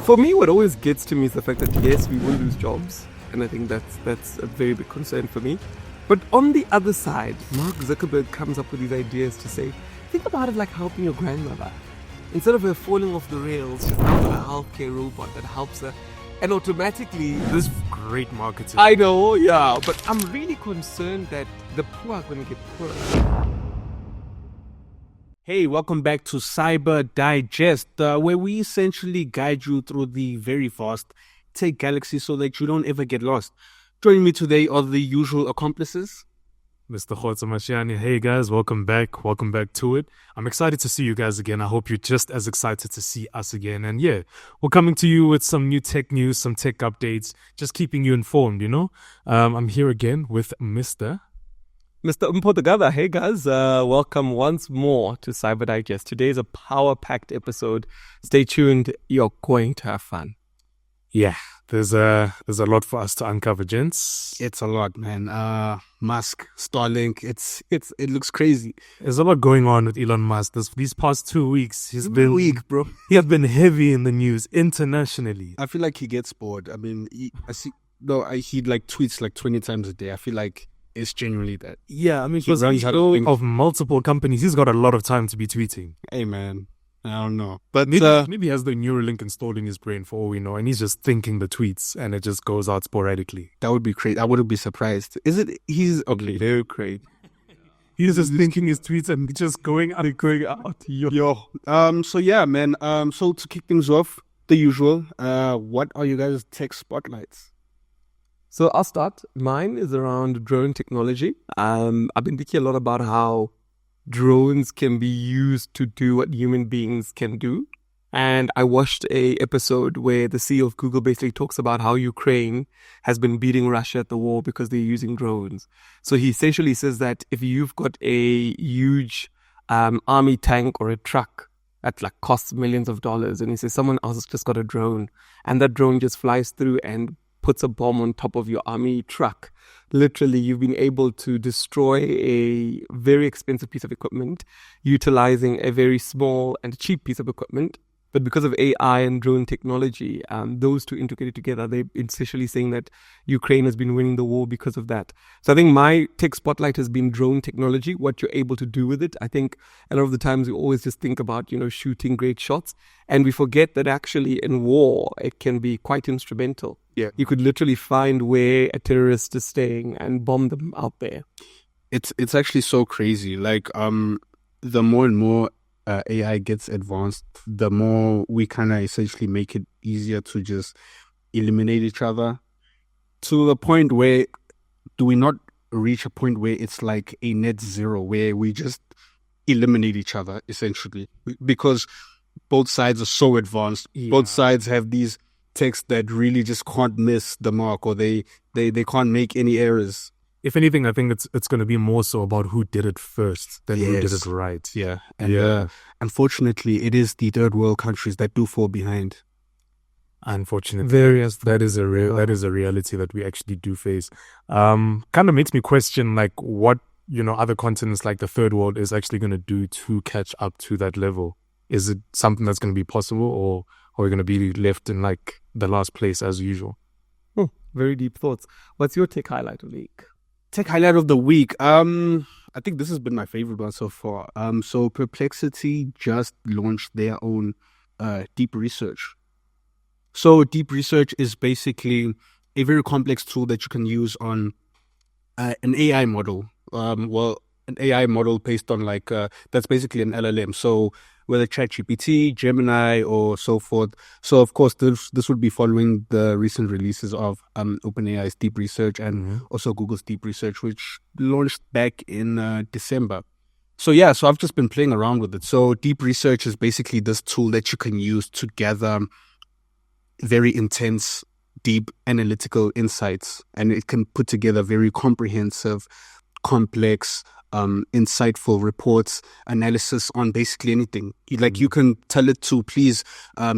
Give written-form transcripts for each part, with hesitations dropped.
For me, what always gets to me is the fact that yes, we will lose jobs, and I think that's a very big concern for me. But on the other side, Mark Zuckerberg comes up with these ideas to say, think about it like helping your grandmother. Instead of her falling off the rails, she's now got a healthcare robot that helps her, and automatically This is great marketing. I know, yeah, but I'm really concerned that the poor are going to get poorer. Hey, welcome back to Cyber Digest, where we essentially guide you through the very vast tech galaxy so that you don't ever get lost. Joining me today are the usual accomplices. Mr. Khotsa Mashiani. Hey guys, welcome back. Welcome back to it. I'm excited to see you guys again. I hope you're just as excited to see us again. And yeah, we're coming to you with some new tech news, some tech updates, just keeping you informed, you know. I'm here again with Mr. Mpho Dagada. Hey guys, welcome once more to Cyber Digest. Today is a power-packed episode. Stay tuned. You're going to have fun. Yeah, there's a lot for us to uncover, gents. It's a lot, man. Musk, Starlink, it looks crazy. There's a lot going on with Elon Musk. These past 2 weeks, He's been weak, bro. He has been heavy in the news internationally. I feel like he gets bored. I mean, he like tweets like 20 times a day. I feel like it's genuinely that. Yeah, I mean, He runs out of CEO things. of multiple companies. He's got a lot of time to be tweeting. Hey, man, I don't know. But Maybe he has the Neuralink installed in his brain for all we know, and he's just thinking the tweets, and it just goes out sporadically. that would be crazy. I wouldn't be surprised. He's ugly. Very crazy. He's just thinking his tweets and just going out. So yeah, man. So to kick things off, the usual. What are you guys' tech spotlights? So I'll start. Mine is around drone technology. I've been thinking a lot about how drones can be used to do what human beings can do. And I watched a episode where the CEO of Google basically talks about how Ukraine has been beating Russia at the war because they're using drones. So he essentially says that if you've got a huge army tank or a truck that like costs millions of dollars, and he says someone else has just got a drone, and that drone just flies through and puts a bomb on top of your army truck. Literally, you've been able to destroy a very expensive piece of equipment utilizing a very small and cheap piece of equipment. But because of AI and drone technology, those two integrated together, they're essentially saying that Ukraine has been winning the war because of that. So I think my tech spotlight has been drone technology, what you're able to do with it. I think a lot of the times we always just think about, shooting great shots, and we forget that actually in war, it can be quite instrumental. Yeah. You could literally find where a terrorist is staying and bomb them out there. It's actually so crazy. Like the more and more AI gets advanced, the more we kind of essentially make it easier to just eliminate each other. To the point where, do we not reach a point where it's like a net zero, where we just eliminate each other essentially, because both sides are so advanced. Yeah. Both sides have these techs that really just can't miss the mark, or they can't make any errors. If anything, I think it's going to be more so about who did it first than who did Yes. it right. Yeah, and unfortunately, it is the third world countries that do fall behind. Unfortunately, that is a reality that we actually do face. Kind of makes me question like what other continents like the third world is actually going to do to catch up to that level. Is it something that's going to be possible, or are we going to be left in like the last place as usual? Very deep thoughts. What's your tech highlight of the week? Tech highlight of the week. I think this has been my favorite one so far. So Perplexity just launched their own deep research. So deep research is basically a very complex tool that you can use on an AI model. An AI model based on that's basically an LLM. So whether ChatGPT, Gemini, or so forth. So of course this would be following the recent releases of OpenAI's Deep Research and also Google's Deep Research, which launched back in December. So yeah, so I've just been playing around with it. So Deep Research is basically this tool that you can use to gather very intense, deep analytical insights, and it can put together very comprehensive, complex, insightful reports, analysis on basically anything. You can tell it to please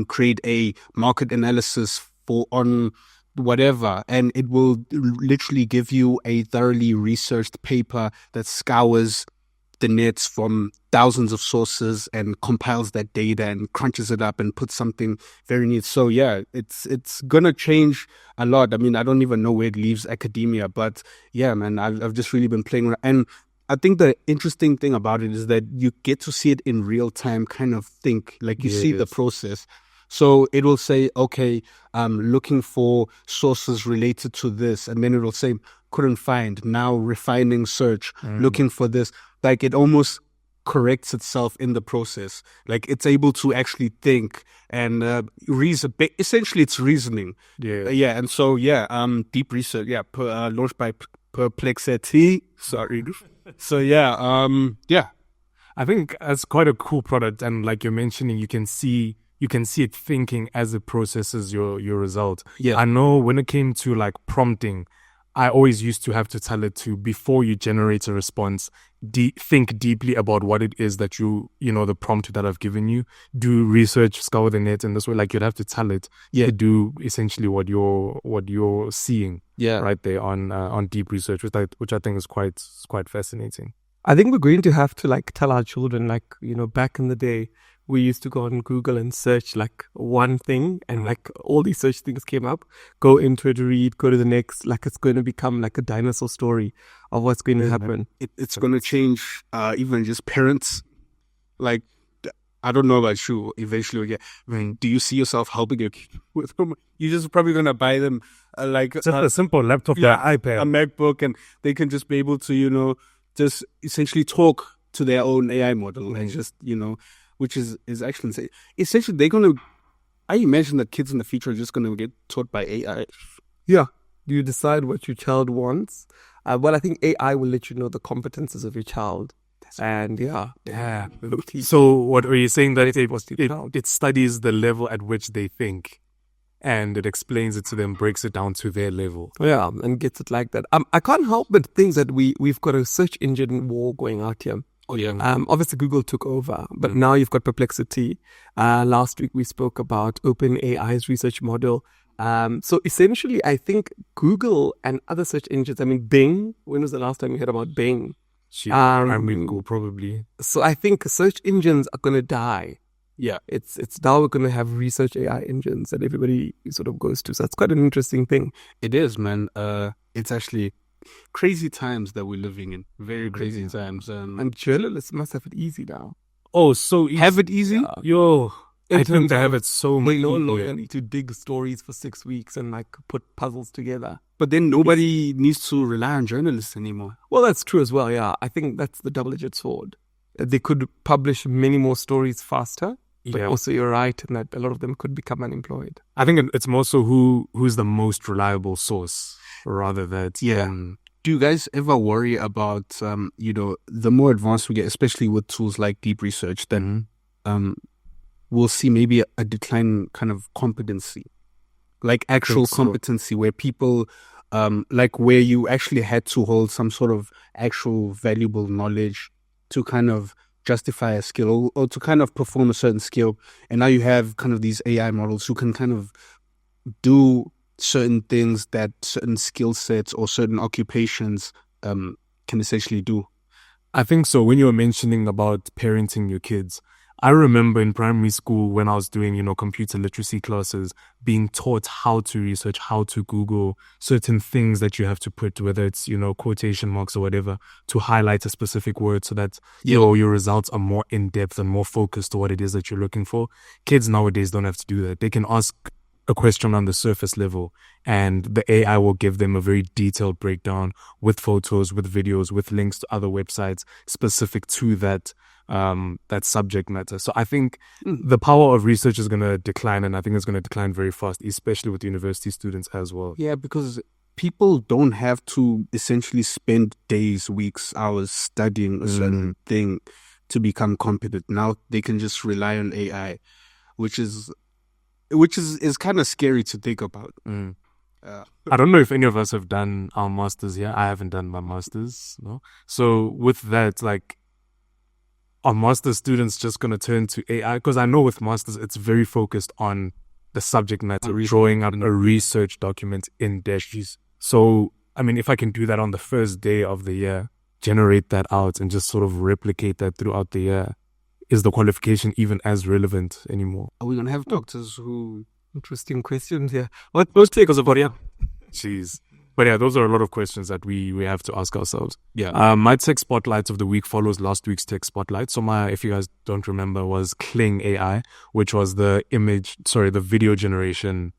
create a market analysis on whatever, and it will literally give you a thoroughly researched paper that scours the net from thousands of sources and compiles that data and crunches it up and puts something very neat. So yeah, it's gonna change a lot. I mean, I don't even know where it leaves academia, but yeah, man, I've just really been playing around. And I think the interesting thing about it is that you get to see it in real time, kind of think, like you see the process. So it will say, okay, looking for sources related to this, and then it will say, couldn't find, now refining search, looking for this. Like it almost corrects itself in the process. Like it's able to actually think and reason. Essentially, it's reasoning. Yeah. And so, deep research, launched by Perplexity. Sorry. So, yeah. I think that's quite a cool product. And like you're mentioning, you can see it thinking as it processes your result. Yeah. I know when it came to like prompting, I always used to have to tell it to, before you generate a response, think deeply about what it is that the prompt that I've given you, do research, scour the net, and this way, like you'd have to tell it to do essentially what you're seeing right there on deep research, which I think is quite fascinating. I think we're going to have to like tell our children, like, back in the day, we used to go on Google and search like one thing, and like all these search things came up. Go into it, read, go to the next. Like it's going to become like a dinosaur story of what's going to happen. It's going to change even just parents. Like, I don't know about you. Eventually, do you see yourself helping your kid with them? You're just probably going to buy them just a simple laptop, iPad, a MacBook, and they can just be able to, just essentially talk to their own AI model and just, which is actually insane. Essentially, they're going to, I imagine that kids in the future are just going to get taught by AI. Yeah. You decide what your child wants. Well, I think AI will let you know the competences of your child. And yeah. So what are you saying, that it studies the level at which they think, and it explains it to them, breaks it down to their level. Yeah, and gets it like that. I can't help but think that we've got a search engine war going out here. Oh, yeah. Obviously, Google took over, but now you've got Perplexity. Last week, we spoke about OpenAI's research model. So essentially, I think Google and other search engines, I mean, Bing, when was the last time you heard about Bing? Google, probably. So I think search engines are going to die. Yeah. It's now we're going to have research AI engines that everybody sort of goes to. So that's quite an interesting thing. It is, man. It's actually crazy times that we're living in. Very crazy times. And journalists must have it easy now. Oh, so easy. Have it easy? Yo, I think they have it so much. They no longer need to dig stories for 6 weeks and like put puzzles together. But then nobody needs to rely on journalists anymore. Well, that's true as well, yeah. I think that's the double-edged sword. They could publish many more stories faster, but also you're right in that a lot of them could become unemployed. I think it's more so who's the most reliable source rather than... Do you guys ever worry about, the more advanced we get, especially with tools like deep research, then we'll see maybe a decline kind of competency, like actual competency where people, like where you actually had to hold some sort of actual valuable knowledge to kind of justify a skill or to kind of perform a certain skill. And now you have kind of these AI models who can kind of do certain things that certain skill sets or certain occupations can essentially do. I think so. When you were mentioning about parenting your kids, I remember in primary school when I was doing, computer literacy classes, being taught how to research, how to Google certain things that you have to put, whether it's, quotation marks or whatever, to highlight a specific word so that your results are more in-depth and more focused to what it is that you're looking for. Kids nowadays don't have to do that. They can ask a question on the surface level and the AI will give them a very detailed breakdown with photos, with videos, with links to other websites specific to that subject matter. So I think the power of research is going to decline, and I think it's going to decline very fast, especially with university students as well. Yeah, because people don't have to essentially spend days, weeks, hours studying a certain thing to become competent. Now they can just rely on AI, which is kind of scary to think about. I don't know if any of us have done our masters here. I haven't done my masters, no. So with that, like, are master students just going to turn to AI? Because I know with masters, it's very focused on the subject matter, drawing out a research document in depth. So, I mean, if I can do that on the first day of the year, generate that out and just sort of replicate that throughout the year, is the qualification even as relevant anymore? Are we going to have doctors who... Interesting questions here. What's take us about, yeah? Jeez. But yeah, those are a lot of questions that we have to ask ourselves. Yeah. My tech spotlight of the week follows last week's tech spotlight. So if you guys don't remember, was Kling AI, which was the video generation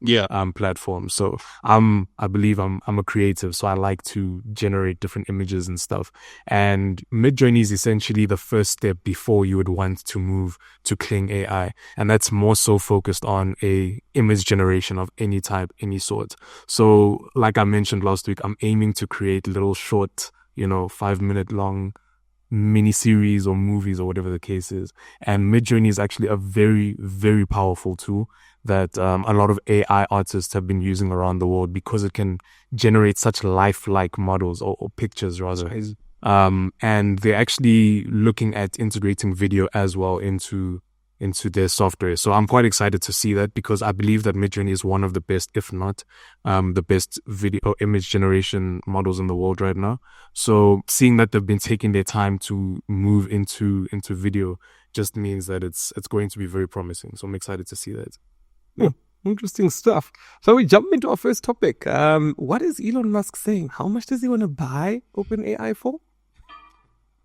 platform. So I believe I'm a creative, so I like to generate different images and stuff. And Midjourney is essentially the first step before you would want to move to Kling AI, and that's more so focused on a image generation of any type, any sort. So like I mentioned last week, I'm aiming to create little short, 5-minute long mini series or movies or whatever the case is. And Midjourney is actually a very, very powerful tool that a lot of AI artists have been using around the world because it can generate such lifelike models or pictures rather. And they're actually looking at integrating video as well into their software. So I'm quite excited to see that, because I believe that Midjourney is one of the best, if not the best video or image generation models in the world right now. So seeing that they've been taking their time to move into video just means that it's going to be very promising. So I'm excited to see that. Yeah, interesting stuff. So we jump into our first topic. What is Elon Musk saying? How much does he want to buy OpenAI for?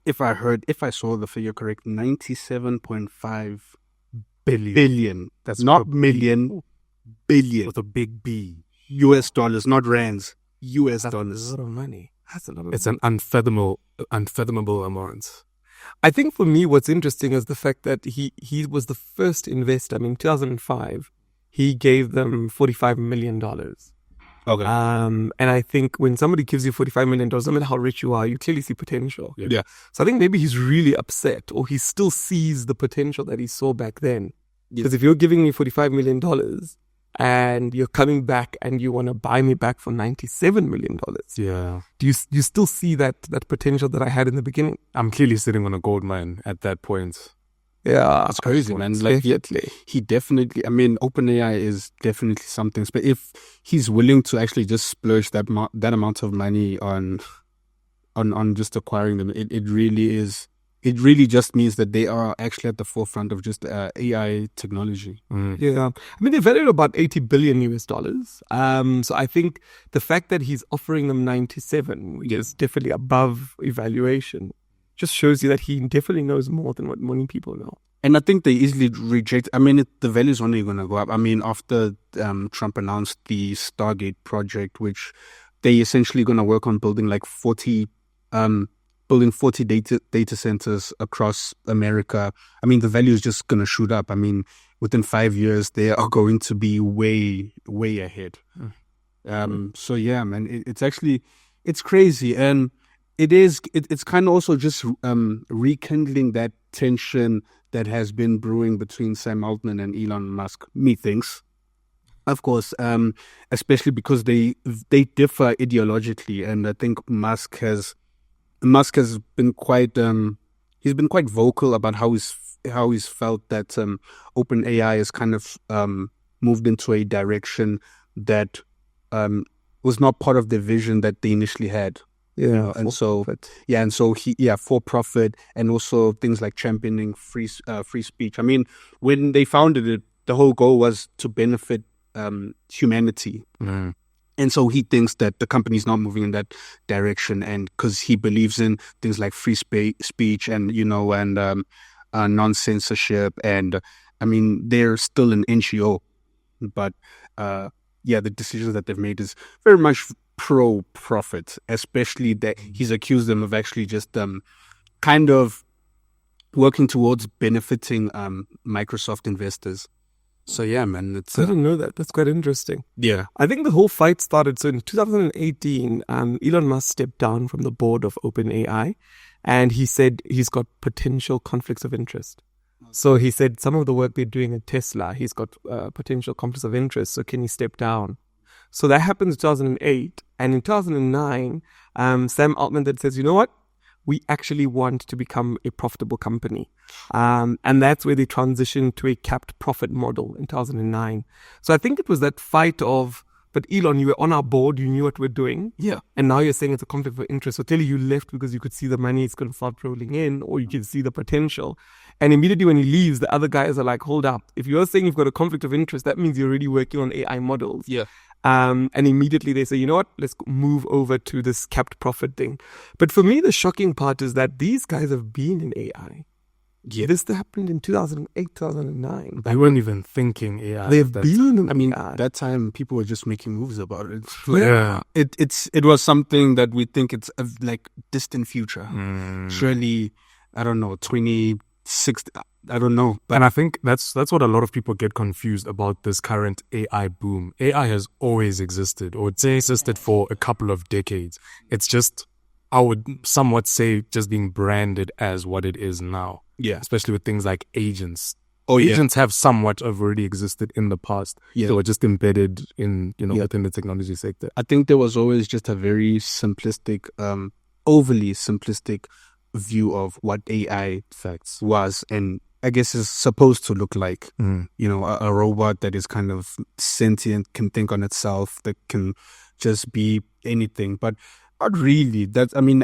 If I saw the figure correct, 97.5 billion. That's not million, billion. With a big B. US dollars, not rands. US dollars. That's a lot of money. That's a lot of It's an unfathomable amount. I think for me, what's interesting is the fact that he was the first investor. I mean, 2005, he gave them $45 million. Okay. And I think when somebody gives you $45 million, no matter how rich you are, you clearly see potential. Yeah. So I think maybe he's really upset, or he still sees the potential that he saw back then. Because if you're giving me $45 million and you're coming back and you want to buy me back for $97 million, do you still see that potential that I had in the beginning? I'm clearly sitting on a gold mine at that point. Yeah, that's crazy, man. Like he definitely. I mean, OpenAI is definitely something. But if he's willing to actually just splurge that amount of money on just acquiring them, it really is. It really just means that they are actually at the forefront of just AI technology. Yeah, I mean, they're valued about $80 billion US. So I think the fact that he's offering them 97, which is definitely above evaluation, just shows you that he definitely knows more than what many people know. And I think they easily reject. I mean, the value is only going to go up. I mean, after Trump announced the Stargate project, which they essentially going to work on building like 40 data centers across America. I mean, the value is just going to shoot up. I mean, within 5 years, they are going to be way, way ahead. So yeah, man, it's crazy. And it's kind of also just rekindling that tension that has been brewing between Sam Altman and Elon Musk, methinks. Of course, especially because they differ ideologically, and I think Musk has been quite vocal about how he's felt that OpenAI has kind of moved into a direction that was not part of the vision that they initially had. And so for profit, and also things like championing free speech. I mean, when they founded it, the whole goal was to benefit humanity. And so he thinks that the company's not moving in that direction, and because he believes in things like free speech and non-censorship, and I mean, they're still an NGO, but the decisions that they've made is very much pro-profit, especially that he's accused them of actually just kind of working towards benefiting Microsoft investors. So yeah, man, I didn't know that. That's quite interesting. Yeah. I think the whole fight started. So in 2018, Elon Musk stepped down from the board of OpenAI, and he said he's got potential conflicts of interest. So he said some of the work they're doing at Tesla, he's got potential conflicts of interest. So can he step down? So that happens in 2008. And in 2009, Sam Altman then says, you know what? We actually want to become a profitable company. And that's where they transitioned to a capped profit model in 2009. So I think it was that fight of But Elon, you were on our board, you knew what we're doing. Yeah. And now you're saying it's a conflict of interest. So clearly you left because you could see the money is going to start rolling in, or you can see the potential. And immediately when he leaves, the other guys are like, hold up. If you're saying you've got a conflict of interest, that means you're already working on AI models. Yeah. And immediately they say, you know what, let's move over to this capped profit thing. But for me, the shocking part is that these guys have been in AI. Yeah. This happened in 2008, 2009. They weren't even thinking AI. They've been in I mean, AI. that time people were just making moves about it. Yeah. It was something that we think it's like distant future. Surely, I don't know, 26. I don't know. But And I think that's what a lot of people get confused about this current AI boom. AI has always existed, or it's existed for a couple of decades. It's just, I would somewhat say, just being branded as what it is now. yeah. Especially with things like agents. Oh yeah. Agents have somewhat of already existed in the past. Yeah. They were just embedded in, Yeah. within the technology sector. I think there was always just a very simplistic, overly simplistic view of what AI Facts. was, and I guess is supposed to look like. Mm. You know, a robot that is kind of sentient, can think on itself, that can just be anything. But not really.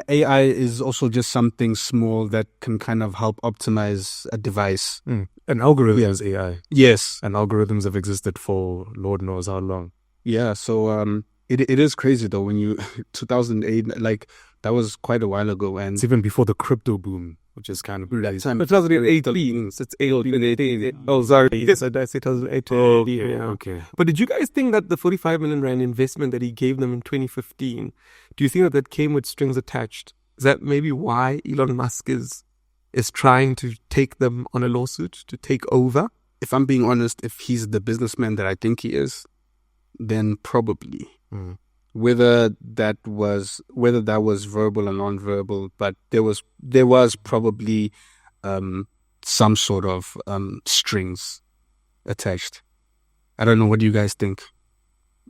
AI is also just something small that can kind of help optimize a device. An algorithm is AI. Yes. And algorithms have existed for Lord knows how long. Yeah. So it is crazy though when you 2008, like that was quite a while ago, and It's even before the crypto boom, which is kind of that crazy. time. But 2018, so it's 18. Oh, sorry. Yes, I said 2018. Yeah. Okay. But did you guys think that the 45 million rand investment that he gave them in 2015, do you think that came with strings attached? Is that maybe why Elon Musk is trying to take them on a lawsuit to take over? If I'm being honest, if he's the businessman that I think he is, then probably. Mm. Whether that was verbal or non-verbal, but there was probably some sort of strings attached. I don't know. What do you guys think?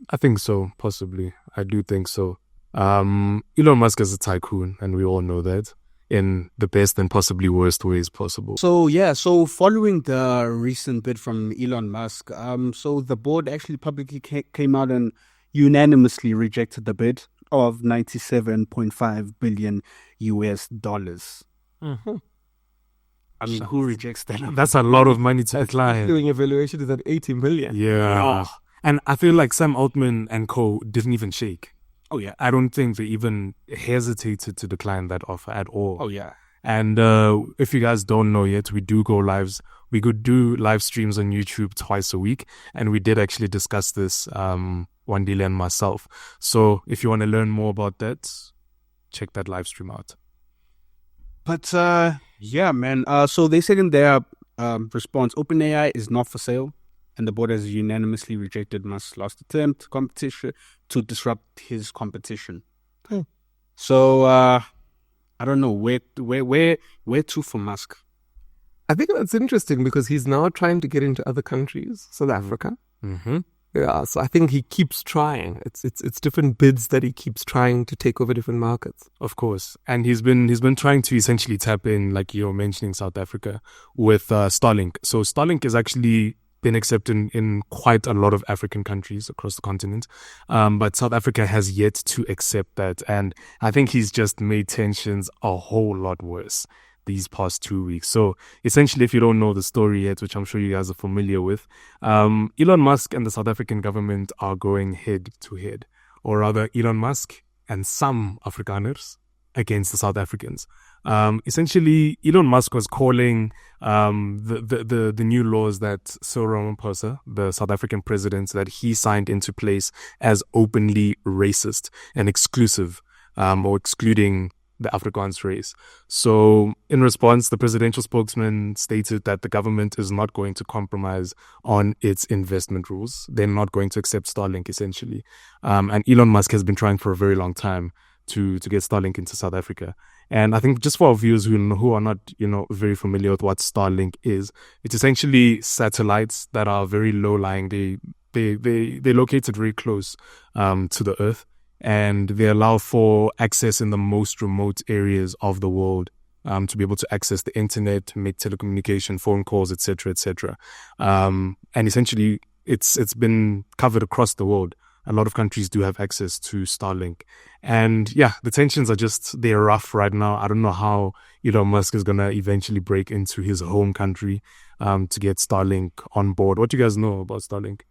I think so, possibly. I do think so. Elon Musk is a tycoon, and we all know that, in the best and possibly worst ways possible. So following the recent bid from Elon Musk, so the board actually publicly came out and unanimously rejected the bid of $97.5 billion US dollars. Mm-hmm. I mean, who rejects that? That's a lot of money to a client. Doing evaluation is at 80 million. Yeah. And I feel like Sam Altman and co didn't even shake. Oh yeah. I don't think they even hesitated to decline that offer at all. Oh yeah. And if you guys don't know yet, we do go lives. We could do live streams on YouTube twice a week. And we did actually discuss this, Wandile and myself. So if you want to learn more about that, check that live stream out. But yeah, man. So they said in their response, OpenAI is not for sale, and the board has unanimously rejected Musk's last attempt competition to disrupt his competition. Hmm. So I don't know where to for Musk. I think that's interesting because he's now trying to get into other countries, South Africa. Mm-hmm. Yeah, so I think he keeps trying. It's different bids that he keeps trying to take over different markets. Of course. And he's been trying to essentially tap in, like you're mentioning, South Africa with Starlink. So Starlink has actually been accepted in quite a lot of African countries across the continent. But South Africa has yet to accept that. And I think he's just made tensions a whole lot worse these past 2 weeks. So essentially, if you don't know the story yet, which I'm sure you guys are familiar with, Elon Musk and the South African government are going head to head, or rather Elon Musk and some Afrikaners against the South Africans. Essentially, Elon Musk was calling the new laws that Cyril Ramaphosa, the South African president, that he signed into place as openly racist and exclusive, or excluding the Afrikaans race. So in response, the presidential spokesman stated that the government is not going to compromise on its investment rules. They're not going to accept Starlink, essentially. And Elon Musk has been trying for a very long time to get Starlink into South Africa. And I think just for our viewers who are not, very familiar with what Starlink is, it's essentially satellites that are very low lying. They're located very close to the Earth, and they allow for access in the most remote areas of the world, to be able to access the internet, make telecommunication, phone calls, etc., etc. And essentially, it's been covered across the world. a lot of countries do have access to Starlink. And yeah, the tensions are they're rough right now. I don't know how Elon Musk is going to eventually break into his home country to get Starlink on board. What do you guys know about Starlink?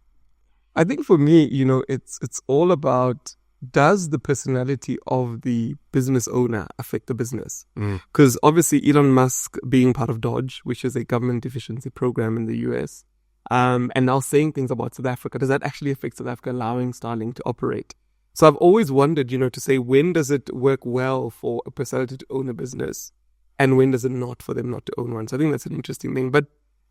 I think for me, it's all about, does the personality of the business owner affect the business? Because obviously Elon Musk being part of Dodge, which is a government efficiency program in the US, and now saying things about South Africa, does that actually affect South Africa allowing Starlink to operate? So I've always wondered, to say, when does it work well for a personality to own a business and when does it not for them not to own one? So I think that's an interesting thing. But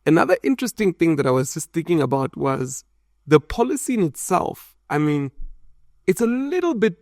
another interesting thing that I was just thinking about was the policy in itself. I mean, it's a little bit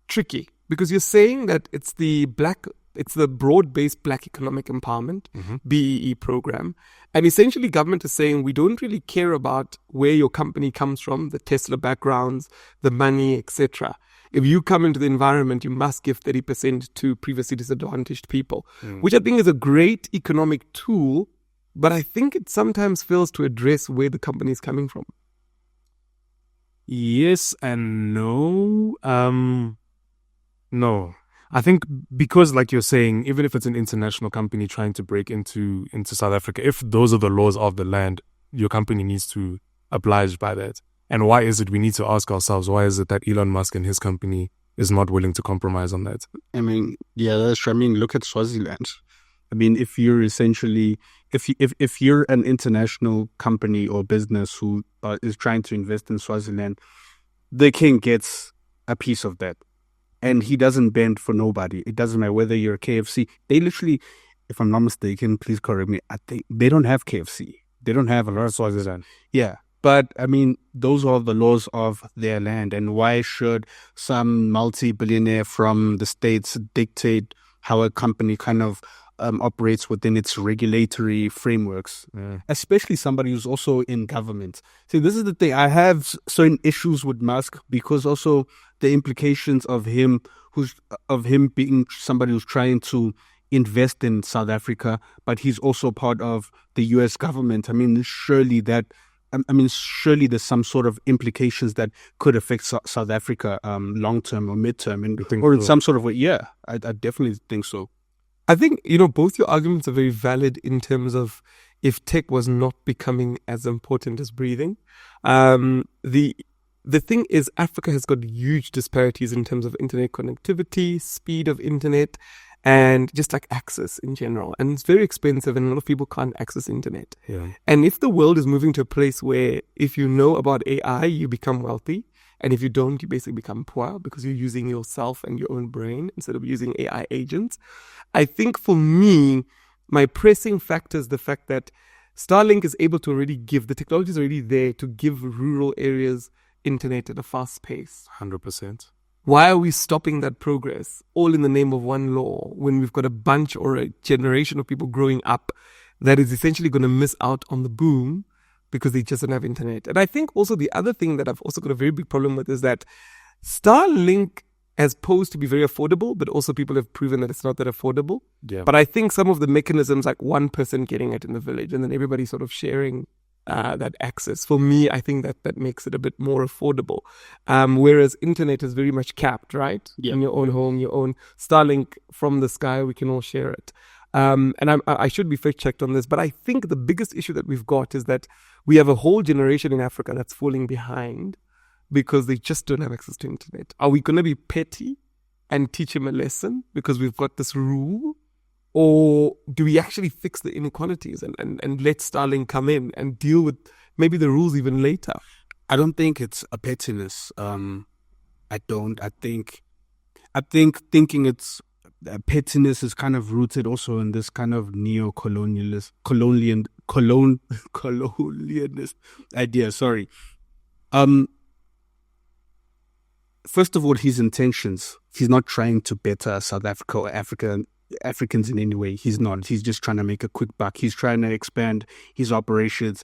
tricky because you're saying that it's the broad-based Black Economic Empowerment, BEE program. And essentially government is saying, we don't really care about where your company comes from, the Tesla backgrounds, the money, etc. If you come into the environment, you must give 30% to previously disadvantaged people, which I think is a great economic tool, but I think it sometimes fails to address where the company is coming from. Yes and no. No. I think because, like you're saying, even if it's an international company trying to break into South Africa, if those are the laws of the land, your company needs to oblige by that. And why is it, we need to ask ourselves, why is it that Elon Musk and his company is not willing to compromise on that? I mean, yeah, that's true. I mean, look at Swaziland. I mean, if you're essentially, if you're an international company or business who is trying to invest in Swaziland, the king gets a piece of that. And he doesn't bend for nobody. It doesn't matter whether you're a KFC. They literally, if I'm not mistaken, please correct me, I think they don't have KFC. They don't have a lot of Swaziland. Yeah. But, I mean, those are the laws of their land. And why should some multi-billionaire from the States dictate how a company kind of operates within its regulatory frameworks? Especially somebody who's also in government. See, this is the thing. I have certain issues with Musk because also the implications of him being somebody who's trying to invest in South Africa, but he's also part of the US government. I mean, surely there's some sort of implications that could affect South Africa long term or midterm, or in some sort of way. Yeah, I definitely think so. I think, both your arguments are very valid in terms of if tech was not becoming as important as breathing. The thing is, Africa has got huge disparities in terms of internet connectivity, speed of internet, and just like access in general. And it's very expensive and a lot of people can't access internet. Yeah. And if the world is moving to a place where if you know about AI, you become wealthy. And if you don't, you basically become poor because you're using yourself and your own brain instead of using AI agents. I think for me, my pressing factor is the fact that Starlink is able to already give, the technology is already there to give rural areas internet at a fast pace. 100%. Why are we stopping that progress all in the name of one law when we've got a bunch or a generation of people growing up that is essentially going to miss out on the boom because they just don't have internet? And I think also the other thing that I've also got a very big problem with is that Starlink has posed to be very affordable, but also people have proven that it's not that affordable. Yeah. But I think some of the mechanisms, like one person getting it in the village and then everybody sort of sharing that access, for me, I think that makes it a bit more affordable. Whereas internet is very much capped, right? Yeah. In your own home, your own Starlink from the sky, we can all share it. And I should be fact checked on this, but I think the biggest issue that we've got is that we have a whole generation in Africa that's falling behind because they just don't have access to internet. Are we going to be petty and teach him a lesson because we've got this rule? Or do we actually fix the inequalities and let Starlink come in and deal with maybe the rules even later? I don't think it's a pettiness. I think thinking it's pettiness is kind of rooted also in this kind of neo-colonialist idea. Sorry. First of all, his intentions. He's not trying to better South Africa or Africans in any way. He's not. He's just trying to make a quick buck. He's trying to expand his operations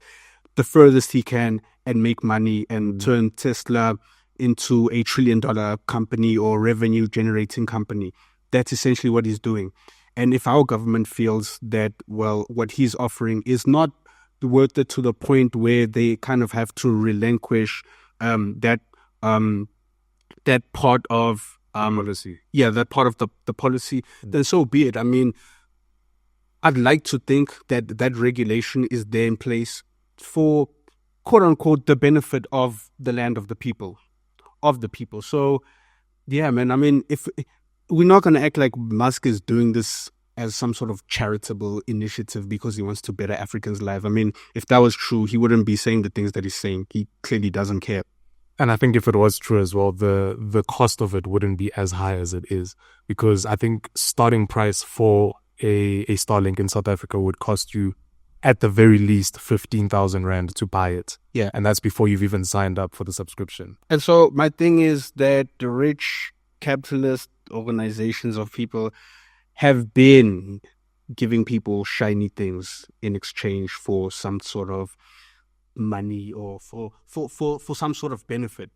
the furthest he can and make money and turn Tesla into $1 trillion company or revenue generating company. That's essentially what he's doing. And if our government feels that, well, what he's offering is not worth it to the point where they kind of have to relinquish that that part of Policy. that part of the policy, then so be it. I mean, I'd like to think that that regulation is there in place for quote unquote the benefit of the land of the people. So yeah, man, I mean, if we're not going to act like Musk is doing this as some sort of charitable initiative because he wants to better Africans' life. I mean, if that was true, he wouldn't be saying the things that he's saying. He clearly doesn't care. And I think if it was true as well, the cost of it wouldn't be as high as it is, because I think starting price for a Starlink in South Africa would cost you at the very least 15,000 Rand to buy it. Yeah. And that's before you've even signed up for the subscription. And so my thing is that the rich capitalist organizations of people have been giving people shiny things in exchange for some sort of money or for some sort of benefit.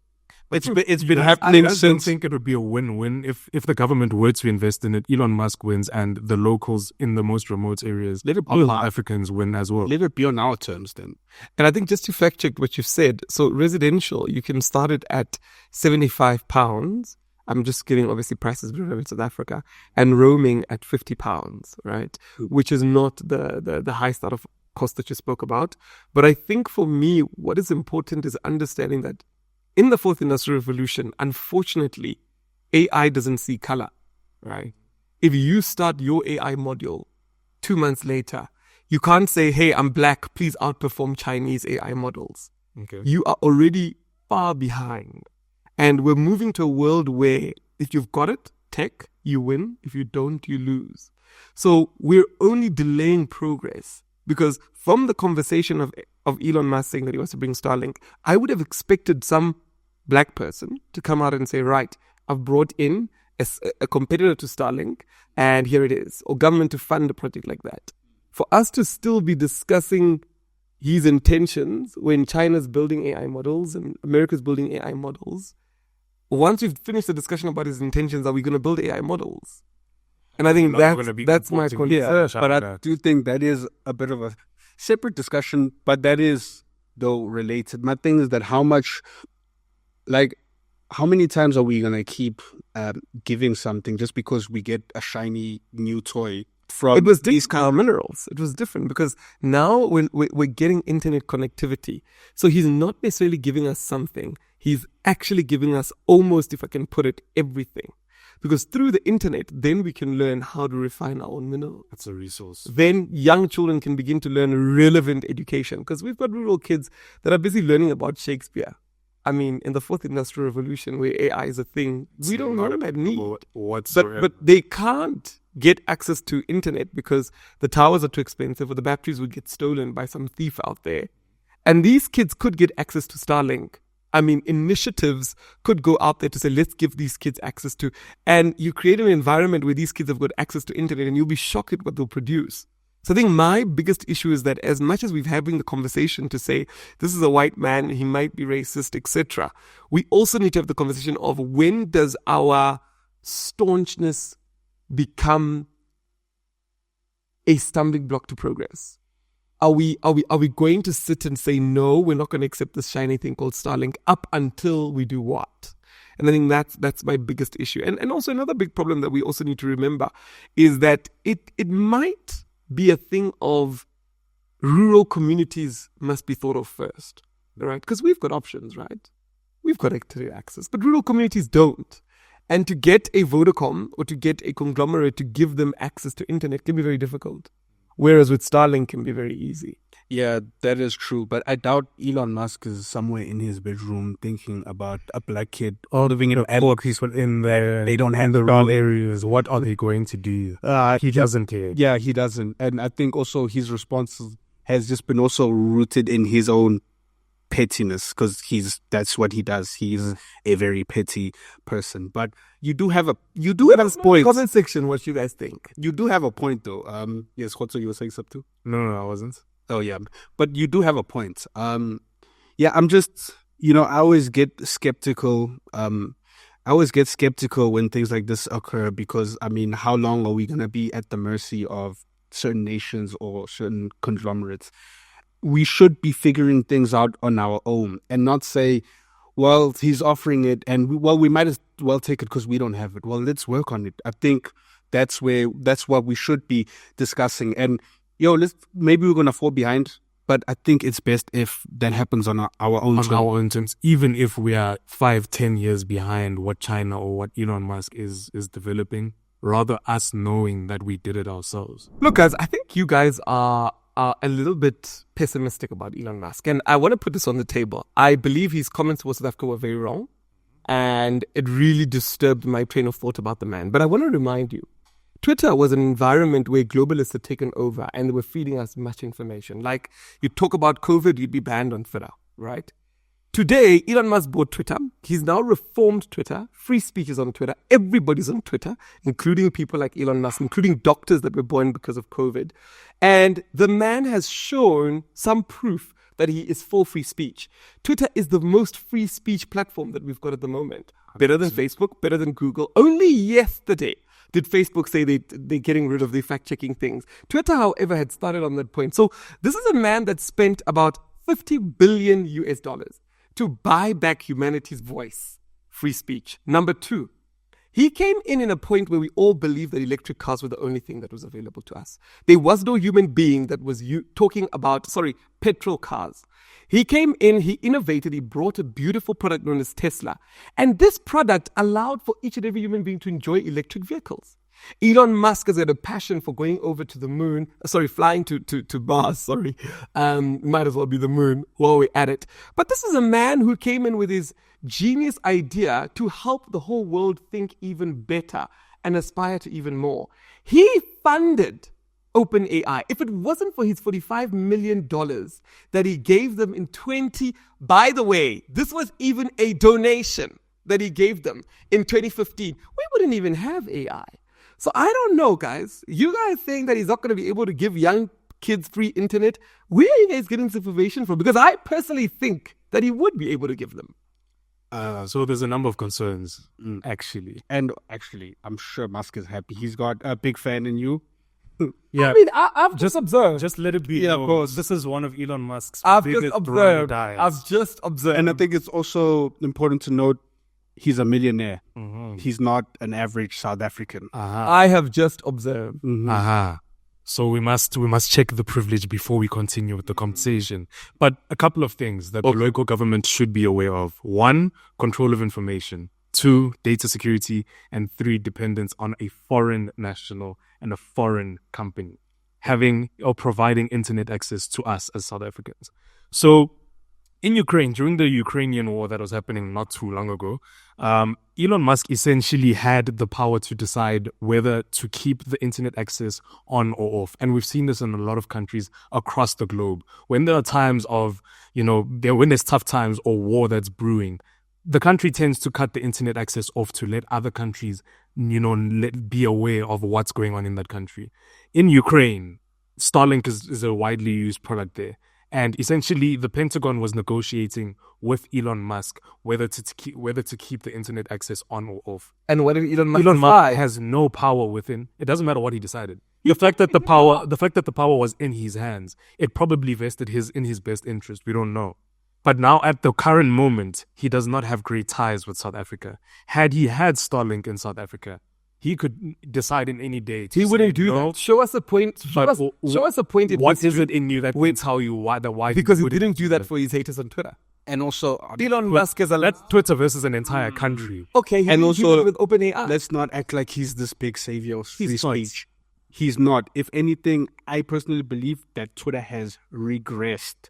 It's been happening I since. don't think it would be a win-win if the government were to invest in it. Elon Musk wins, and the locals in the most remote areas Let it of be. Africans win as well. Let it be on our terms then. And I think just to fact check what you've said, so residential, you can start it at £75. I'm just giving obviously prices in South Africa, and roaming at £50, right? Which is not the high start of cost that you spoke about. But I think for me, what is important is understanding that in the fourth industrial revolution, unfortunately, AI doesn't see color, right? If you start your AI module 2 months later, you can't say, hey, I'm black, please outperform Chinese AI models. Okay. You are already far behind. And we're moving to a world where if you've got it, tech, you win. If you don't, you lose. So we're only delaying progress, because from the conversation of Elon Musk saying that he wants to bring Starlink, I would have expected some black person to come out and say, right, I've brought in a competitor to Starlink, and here it is, or government to fund a project like that. For us to still be discussing his intentions when China's building AI models and America's building AI models, once we've finished the discussion about his intentions, are we going to build AI models? And I think that's my concern. Yeah, but I do think that is a bit of a separate discussion, but that is, though, related. My thing is that how many times are we going to keep giving something just because we get a shiny new toy from it was these different minerals. It was different because now we're getting internet connectivity. So he's not necessarily giving us something. He's actually giving us almost, if I can put it, everything. Because through the internet, then we can learn how to refine our own minerals. That's a resource. Then young children can begin to learn relevant education, because we've got rural kids that are busy learning about Shakespeare. I mean, in the fourth industrial revolution, where AI is a thing, we don't know that need. Whatsoever. But they can't get access to internet because the towers are too expensive, or the batteries would get stolen by some thief out there. And these kids could get access to Starlink. I mean, initiatives could go out there to say, let's give these kids access to, and you create an environment where these kids have got access to internet, and you'll be shocked at what they'll produce. So I think my biggest issue is that as much as we're having the conversation to say, this is a white man, he might be racist, etc., we also need to have the conversation of when does our staunchness become a stumbling block to progress? Are we going to sit and say, no, we're not going to accept this shiny thing called Starlink up until we do what? And I think that's my biggest issue. And also another big problem that we also need to remember is that it might be a thing of rural communities must be thought of first, right? Because we've got options, right? We've got internet access, but rural communities don't. And to get a Vodacom or to get a conglomerate to give them access to internet can be very difficult. Whereas with Starlink can be very easy. Yeah, that is true. But I doubt Elon Musk is somewhere in his bedroom thinking about a black kid living in poor people in there. They don't handle rural areas. What are they going to do? He doesn't care. Yeah, he doesn't. And I think also his response has just been also rooted in his own pettiness, because that's what he does. He's a very petty person. But you do have a point. Comment section, what you guys think? You do have a point, though. Yes, Khotso, you were saying something too? No, I wasn't. Oh yeah, but you do have a point. Yeah, I'm just, I always get skeptical. I always get skeptical when things like this occur, because I mean, how long are we gonna be at the mercy of certain nations or certain conglomerates? We should be figuring things out on our own and not say, well, he's offering it, and we might as well take it because we don't have it. Well, let's work on it. I think that's what we should be discussing. And maybe we're gonna fall behind, but I think it's best if that happens on our own on our own terms, even if we are 5-10 years behind what China or what Elon Musk is developing. Rather us knowing that we did it ourselves. Look, guys, I think you guys are a little bit pessimistic about Elon Musk. And I want to put this on the table. I believe his comments about South Africa were very wrong. And it really disturbed my train of thought about the man. But I want to remind you, Twitter was an environment where globalists had taken over and they were feeding us much information. Like, you talk about COVID, you'd be banned on Twitter, right? Today, Elon Musk bought Twitter. He's now reformed Twitter. Free speech is on Twitter. Everybody's on Twitter, including people like Elon Musk, including doctors that were born because of COVID. And the man has shown some proof that he is for free speech. Twitter is the most free speech platform that we've got at the moment. Better than Facebook, better than Google. Only yesterday did Facebook say they're getting rid of the fact-checking things. Twitter, however, had started on that point. So this is a man that spent about $50 billion to buy back humanity's voice, free speech. Number 2, he came in a point where we all believed that electric cars were the only thing that was available to us. There was no human being that was talking about, petrol cars. He came in, he innovated, he brought a beautiful product known as Tesla. And this product allowed for each and every human being to enjoy electric vehicles. Elon Musk has got a passion for going over to the moon, flying to Mars, might as well be the moon while we're at it. But this is a man who came in with his genius idea to help the whole world think even better and aspire to even more. He funded OpenAI. If it wasn't for his $45 million that he gave them in by the way, this was even a donation that he gave them in 2015, we wouldn't even have AI. So I don't know, guys. You guys saying that he's not going to be able to give young kids free internet? Where are you guys getting this information from? Because I personally think that he would be able to give them. So there's a number of concerns, actually. And actually, I'm sure Musk is happy. He's got a big fan in you. Yeah, I mean, I've just observed. Just let it be. Yeah, of course. This is one of Elon Musk's I've biggest just observed. ride or I've dies. just observed. And I think it's also important to note he's a millionaire. Mm-hmm. He's not an average South African. I have just observed. So we must check the privilege before we continue with the conversation. But a couple of things that the local government should be aware of. 1, control of information. 2, data security. And 3, dependence on a foreign national and a foreign company having or providing internet access to us as South Africans. So in Ukraine, during the Ukrainian war that was happening not too long ago, Elon Musk essentially had the power to decide whether to keep the internet access on or off. And we've seen this in a lot of countries across the globe. When there are times of, when there's tough times or war that's brewing, the country tends to cut the internet access off to let other countries, be aware of what's going on in that country. In Ukraine, Starlink is a widely used product there. And essentially, the Pentagon was negotiating with Elon Musk whether to keep the internet access on or off. And what did Elon Musk Elon Musk decide? has no power within. It doesn't matter what he decided. The fact that the power was in his hands, it probably vested in his best interest. We don't know. But now, at the current moment, he does not have great ties with South Africa. Had he had Starlink in South Africa, he could decide in any day. He wouldn't do that. Show us a point. Show us a point. What is it in you that will tell you why? Because he didn't do that for his haters on Twitter. And also, Elon Musk is that's Twitter versus an entire country. Okay, and also with OpenAI. Let's not act like he's this big savior of free He's not. speech. He's not. If anything, I personally believe that Twitter has regressed.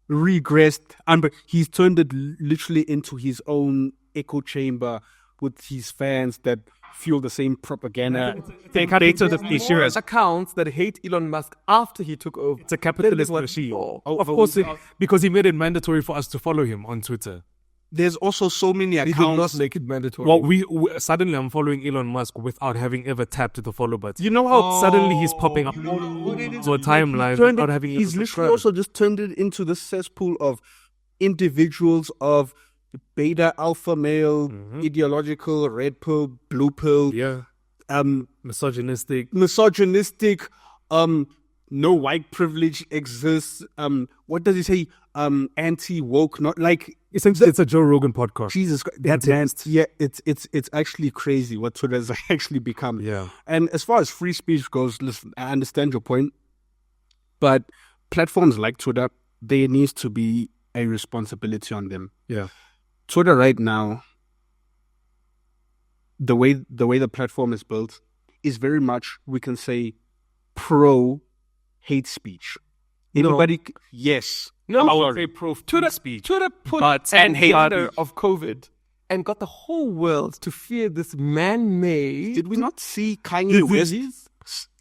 He's turned it literally into his own echo chamber with his fans that fuel the same propaganda. They cut data to be serious. Accounts that hate Elon Musk after he took over. It's a capitalist machine. Of course, because he made it mandatory for us to follow him on Twitter. There's also so many He did accounts. not make it mandatory. Well, we suddenly I'm following Elon Musk without having ever tapped the follow button. You know how suddenly he's popping up to a timeline without having ever He's literally subscribed? also just turned it into the cesspool of individuals of beta, alpha male, ideological, red pill, blue pill, misogynistic. No white privilege exists. What does he say? Anti woke, not like Essentially, it's a Joe Rogan podcast. Jesus Christ, it's actually crazy what Twitter has actually become. Yeah. And as far as free speech goes, listen, I understand your point, but platforms like Twitter, there needs to be a responsibility on them. Yeah. Twitter right now, the way the platform is built is very much, we can say, pro hate speech. Anybody? Yes. No, I would say pro Twitter speech. Twitter put but an hate agenda speech. of COVID and got the whole world to fear this man-made. Did we not see Kanye West?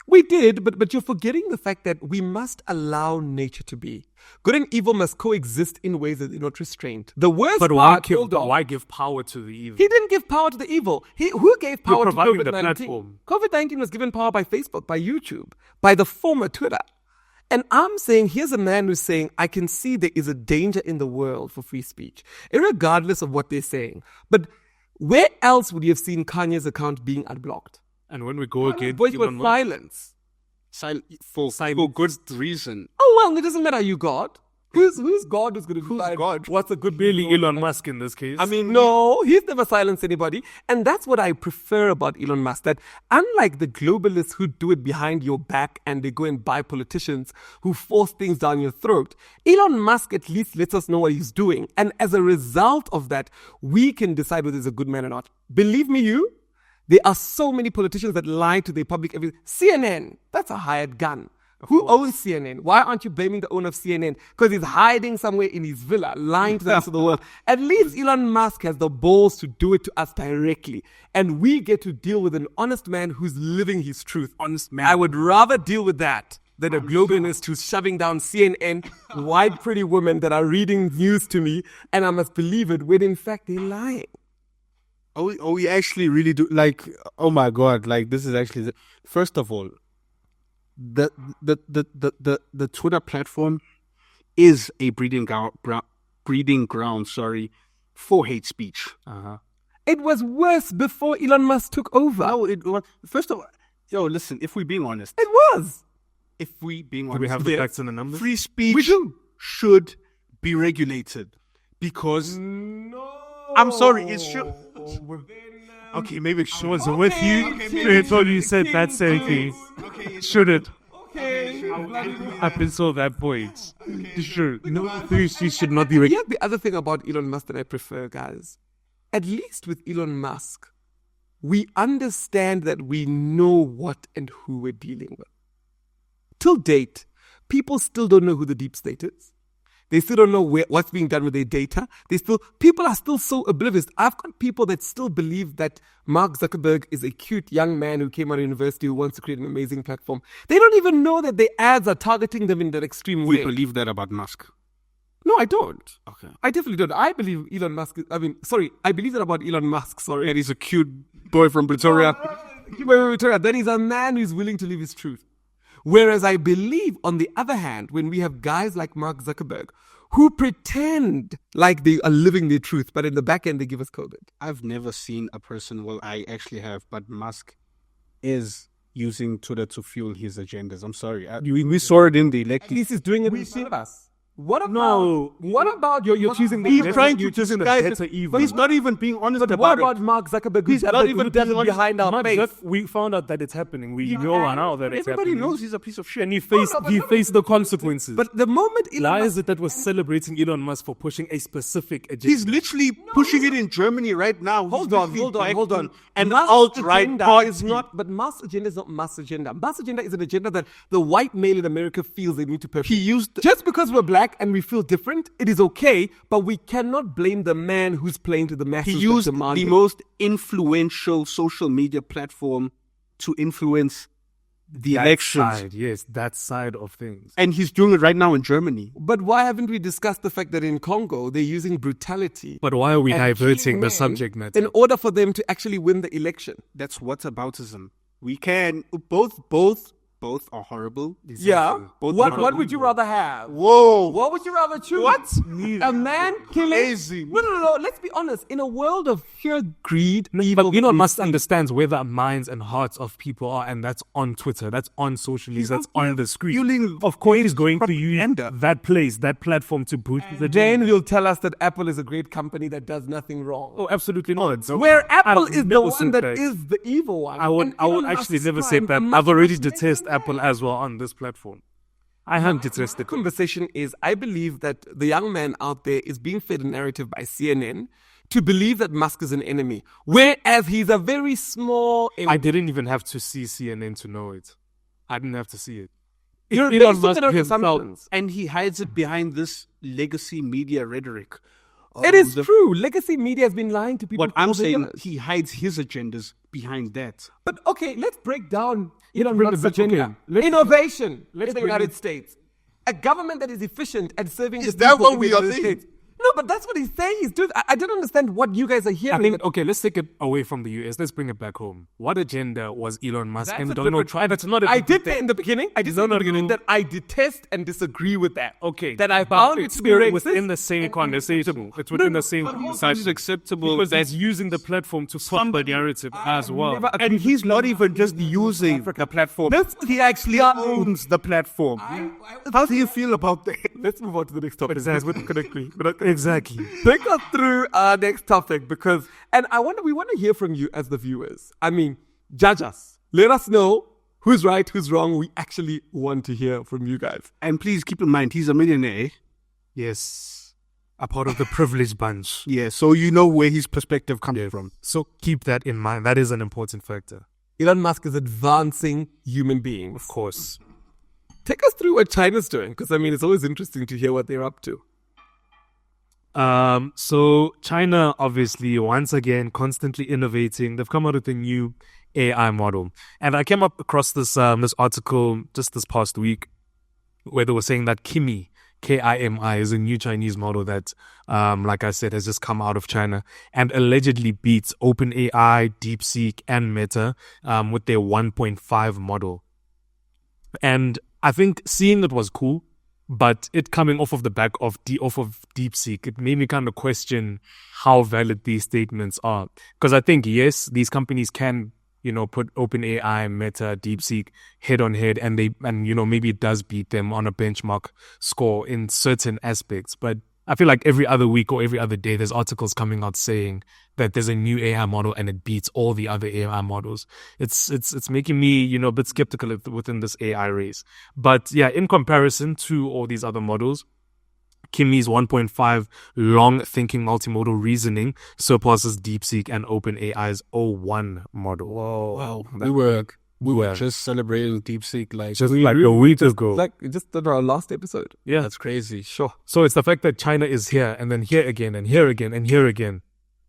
We did, but you're forgetting the fact that we must allow nature to be. Good and evil must coexist in ways that are not restrained. The worst But why part, hold on. why give power to the evil? He didn't give power to the evil. Who gave power to providing the COVID-19? platform. COVID-19 was given power by Facebook, by YouTube, by the former Twitter. And I'm saying, here's a man who's saying, I can see there is a danger in the world for free speech, irregardless of what they're saying. But where else would you have seen Kanye's account being unblocked? And when we go again, Voice Elon with Musk- silence. For good reason. Oh, well, it doesn't matter you God. Who's God who's going to decide God? what's a good Barely Elon Musk in this case. I mean, no, he's never silenced anybody. And that's what I prefer about Elon Musk, that unlike the globalists who do it behind your back and they go and buy politicians who force things down your throat, Elon Musk at least lets us know what he's doing. And as a result of that, we can decide whether he's a good man or not. Believe me, there are so many politicians that lie to their public. CNN, that's a hired gun. Who owns CNN? Why aren't you blaming the owner of CNN? Because he's hiding somewhere in his villa, lying to the rest of the world. At least Elon Musk has the balls to do it to us directly. And we get to deal with an honest man who's living his truth. Honest man. I would rather deal with that than a globalist who's shoving down CNN, white pretty women that are reading news to me, and I must believe it when in fact they're lying. We actually really do, like, oh my God, like, this is actually, first of all, the Twitter platform is a breeding ground, for hate speech. It was worse before Elon Musk took over. No, it was, first of all, listen, if we're being honest, It was. do we have the facts and the numbers? free speech We do. should be regulated because, No. I'm sorry, it should. Okay, maybe Sean's with you. Okay, I told you said that's okay. Shouldn't. Okay. Up until that point. Sure. No, free speech should not be regulated. Here's the other thing about Elon Musk that I prefer, guys. At least with Elon Musk, we understand that we know what and who we're dealing with. Till date, people still don't know who the deep state is. They still don't know what's being done with their data. People are still so oblivious. I've got people that still believe that Mark Zuckerberg is a cute young man who came out of university who wants to create an amazing platform. They don't even know that the ads are targeting them in that extreme We way. believe that about Musk. No, I don't. Okay. I definitely don't. I believe Elon Musk. I believe that about Elon Musk. Sorry. And he's a cute boy from Pretoria. Victoria. Then he's a man who's willing to live his truth. Whereas I believe, on the other hand, when we have guys like Mark Zuckerberg who pretend like they are living their truth, but in the back end they give us COVID. I've never seen a person, well, I actually have, but Musk is using Twitter to fuel his agendas. I'm sorry. We saw it in the At election. least he's doing it in front of us. What about, No. What about you're choosing the He's better- trying to you're choosing the disguise better it, evil. but he's not even being honest But about what it. about Mark Zuckerberg? He's not even does it being honest. behind our face. We found out that it's happening. We know now that it's Everybody happening. knows he's a piece of shit. And he faced the consequences. But the moment Elon Why Musk- is it that we're celebrating Elon Musk for pushing a specific agenda? He's literally pushing it in Germany right now. Hold on. And Musk's alt-right agenda party. is not, but Musk's agenda is not Musk's agenda. Musk's agenda is an agenda that the white male in America feels they need to perpetuate. He used Just because we're black and we feel different, it is okay, but we cannot blame the man who's playing to the masses. He that used demand the it. most influential social media platform to influence the elections. Side, yes, that side of things. And he's doing it right now in Germany. But why haven't we discussed the fact that in Congo they're using brutality But why are we and diverting killing the men subject matter? in order for them to actually win the election? That's whataboutism. We can both Both are horrible. Yeah. Both What would you rather have? Whoa. What would you rather choose? What? A man killing? Crazy. No. Let's be honest. In a world of sheer greed, But evil, Elon Musk understands where the minds and hearts of people are, and that's on Twitter, that's on social media, that's on the screen. fueling Of course, he's going to use propaganda. that place, that platform to boost the then he'll tell us that Apple is a great company that does nothing wrong. Oh, absolutely not. Where Apple I've is the never one said that that. is the evil one. I would And Elon actually Musk's never say trying that. to I've already make it detest happen. Apple as well on this platform. I haven't detested it. Conversation is, I believe that the young man out there is being fed a narrative by CNN to believe that Musk is an enemy, whereas he's a very small. I didn't even have to see CNN to know it. I didn't have to see it. You're Elon basing Musk it on himself. assumptions. And he hides it behind this legacy media rhetoric. It is true. Legacy media has been lying to people. What I'm for saying, years. he hides his agendas behind that. But okay, let's break down Elon bring Musk's it back, agenda. okay. Innovation in the bring United it- States. A government that is efficient at serving Is the that people what in we the are United saying? States. No, but that's what he's saying. He's doing. I don't understand what you guys are hearing. I think, okay, let's take it away from the US. Let's bring it back home. What agenda was Elon Musk That's and a Donald different- Trump? That's not a I did that in the beginning. I did No, say in no, the beginning no. that I detest and disagree with that. Okay. That I but found it it's to be racist. within the same conversation. It's within the same It's acceptable because that that's using the platform to pump the narrative as well. and he's not even just using the platform. He actually owns the platform. How do you feel about that? Let's move on to the next topic. Exactly. Take us through our next topic because, and we want to hear from you as the viewers. I mean, judge us. Let us know who's right, who's wrong. We actually want to hear from you guys. And please keep in mind, he's a millionaire. Yes. A part of the privileged bunch. Yeah, so you know where his perspective comes from. So keep that in mind. That is an important factor. Elon Musk is advancing human beings. Of course. Take us through what China's doing because, I mean, it's always interesting to hear what they're up to. So China, obviously, once again, constantly innovating. They've come out with a new AI model. And I came up across this article just this past week where they were saying that Kimi, KIMI, is a new Chinese model that, like I said, has just come out of China and allegedly beats OpenAI, DeepSeek, and Meta with their 1.5 model. And I think seeing it was cool, but it coming off of the back of DeepSeek, it made me kind of question how valid these statements are. Because I think, yes, these companies can, put OpenAI, Meta, DeepSeek head on head, and maybe it does beat them on a benchmark score in certain aspects. But I feel like every other week or every other day, there's articles coming out saying that there's a new AI model and it beats all the other AI models. It's making me, a bit skeptical within this AI race. But yeah, in comparison to all these other models, Kimi's 1.5 long thinking multimodal reasoning surpasses DeepSeek and OpenAI's O1 model. Wow. We were just celebrating DeepSeek Just like a week ago. Like just on our last episode. Yeah. That's crazy. Sure. So it's the fact that China is here and then here again and here again and here again.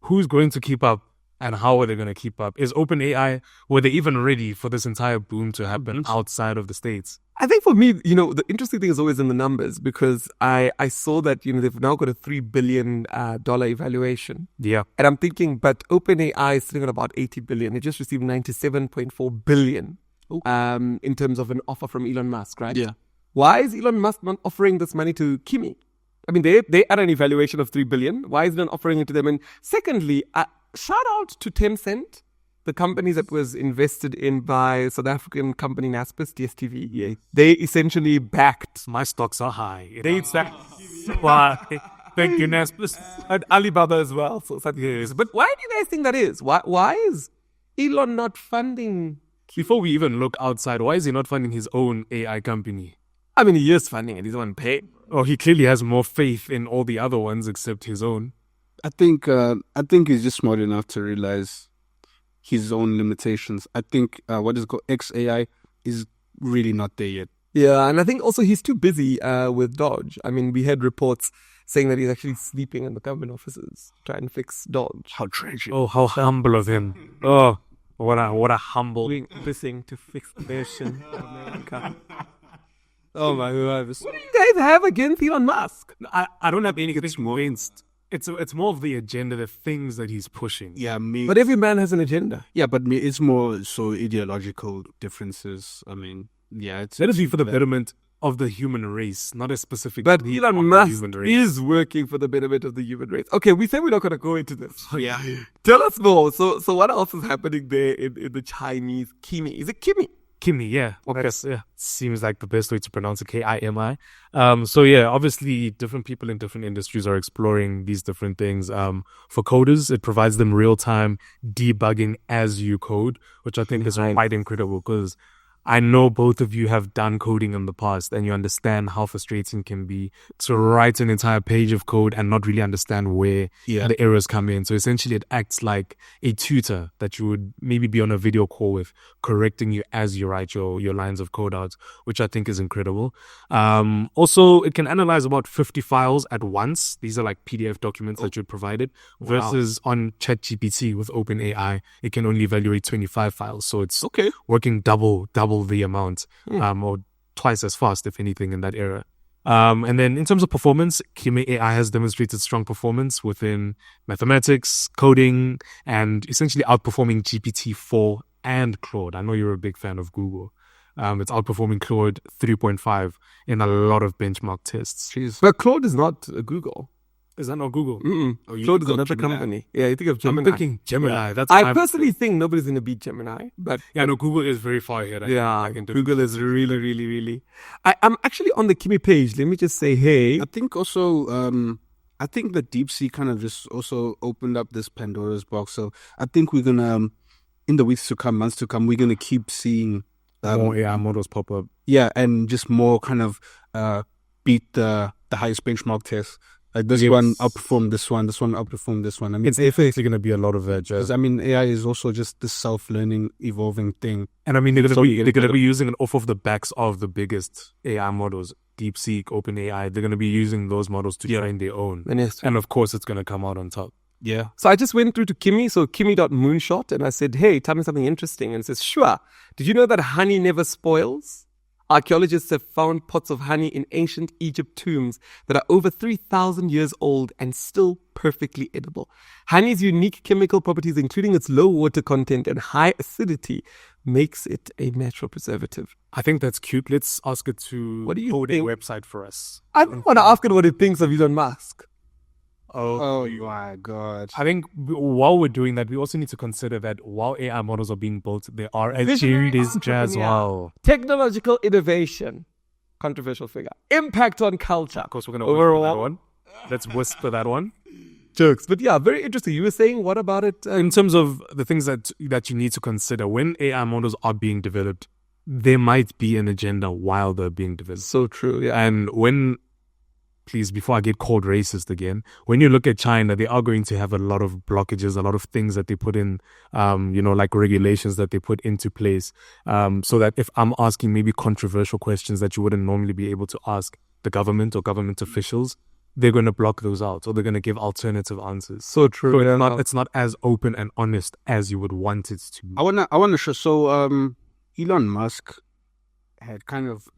Who's going to keep up and how are they going to keep up? Is OpenAI, were they even ready for this entire boom to happen outside of the States? I think for me, the interesting thing is always in the numbers because I saw that, they've now got a $3 billion evaluation. Yeah. And I'm thinking, but OpenAI is sitting at about 80 billion. They just received 97.4 billion in terms of an offer from Elon Musk, right? Yeah. Why is Elon Musk not offering this money to Kimi? I mean, they are an evaluation of 3 billion. Why is he not offering it to them? And secondly, shout out to Tencent, the company that was invested in by South African company Naspers, DSTV. Yeah. They essentially backed. My stocks are high. They backed. Why? Thank you, Naspers. And Alibaba as well. So yes. But why do you guys think that is? Why is Elon not funding? Before we even look outside, why is he not funding his own AI company? I mean, he is funding it. He's the one paying. Oh, he clearly has more faith in all the other ones except his own. I think he's just smart enough to realize his own limitations. I think what is called XAI is really not there yet. Yeah, and I think also he's too busy with Dodge. I mean, we had reports saying that he's actually sleeping in the government offices trying to fix Dodge. How tragic. Oh, how humble of him. Oh, what a humble. Doing everything to fix the nation of America. Oh my God. What do you guys have against Elon Musk? I don't have anything against. It's more of the agenda, the things that he's pushing. Yeah, me. But every man has an agenda. Yeah, but it's more so ideological differences. I mean, Yeah, it's Let it be for the betterment of the human race, not a specific. But group Elon of the Musk human race. is working for the betterment of the human race. Okay, we said we're not going to go into this. yeah. Tell us more. So what else is happening there in the Chinese Kimi? Is it Kimi? Kimi, yeah. Okay. That's, yeah. Seems like the best way to pronounce it, Kimi. So yeah, obviously different people in different industries are exploring these different things. For coders, it provides them real-time debugging as you code, which I think is quite incredible because I know both of you have done coding in the past and you understand how frustrating it can be to write an entire page of code and not really understand where the errors come in. So essentially it acts like a tutor that you would maybe be on a video call with, correcting you as you write your lines of code out, which I think is incredible. Also, it can analyze about 50 files at once. These are like PDF documents that you'd provided versus on ChatGPT with OpenAI, it can only evaluate 25 files. So it's working double the amount, or twice as fast, if anything, in that era. And then in terms of performance, Kimi AI has demonstrated strong performance within mathematics, coding, and essentially outperforming GPT-4 and Claude. I know you're a big fan of Google. It's outperforming Claude 3.5 in a lot of benchmark tests. Jeez. But Claude is not Google. Is that not Google? Claude is another company. Yeah, you think of Gemini. I'm thinking Gemini. Yeah. I personally think nobody's going to beat Gemini. But yeah, no, Google is very far ahead. Google is really. I'm actually on the Kimi page. Let me just say, hey. I think also, I think the DeepSeek kind of just also opened up this Pandora's box. So I think we're going to, in the weeks to come, months to come, we're going to keep seeing more AI models pop up. Yeah, and just more kind of beat the highest benchmark test. Like this one outperformed this one outperformed this one. I mean, it's definitely going to be a lot of that. Because I mean, AI is also just this self-learning, evolving thing. And I mean, they're going to be using it off of the backs of the biggest AI models, DeepSeek, OpenAI. They're going to be using those models to train their own. And of course, it's going to come out on top. Yeah. So I just went through to Kimi, so Kimi.moonshot, and I said, hey, tell me something interesting. And it says, sure. Did you know that honey never spoils? Archaeologists have found pots of honey in ancient Egypt tombs that are over 3,000 years old and still perfectly edible. Honey's unique chemical properties, including its low water content and high acidity, makes it a natural preservative. I think that's cute. Let's ask it to code a website for us. I don't want to ask it what it thinks of Elon Musk. Oh my God. I think while we're doing that, we also need to consider that while AI models are being built, there are agendas as well. Technological innovation. Controversial figure. Impact on culture. Of course, we're going to whisper that one. Let's whisper that one. Jokes. But yeah, very interesting. You were saying, what about it? In terms of the things that you need to consider, when AI models are being developed, there might be an agenda while they're being developed. So true, yeah. And please, before I get called racist again, when you look at China, they are going to have a lot of blockages, a lot of things that they put in, like regulations that they put into place, so that if I'm asking maybe controversial questions that you wouldn't normally be able to ask the government or government officials, they're going to block those out, or they're going to give alternative answers. So true. So it's not as open and honest as you would want it to be. I wanna show. So Elon Musk had kind of.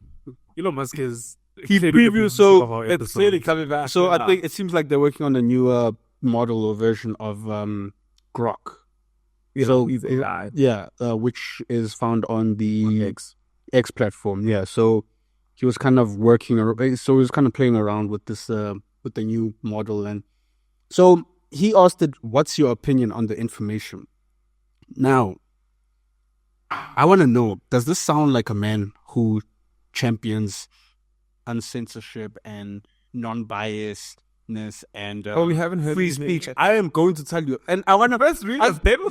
Elon Musk is. He previewed, so it's really coming back. So I think it seems like they're working on a new model or version of Grok. So AI. Yeah, which is found on the X platform. Yeah, so he was kind of playing around with this with the new model, and so he asked it, "What's your opinion on the information?" Now, I want to know: does this sound like a man who champions uncensorship and non-biasedness and we haven't heard free speech? I am going to tell you, and I want to first read.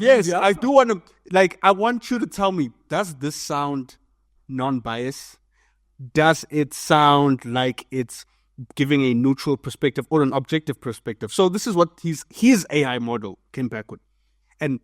Yes, I do want to. Like, I want you to tell me: does this sound non-biased? Does it sound like it's giving a neutral perspective or an objective perspective? So this is what his AI model came back with, and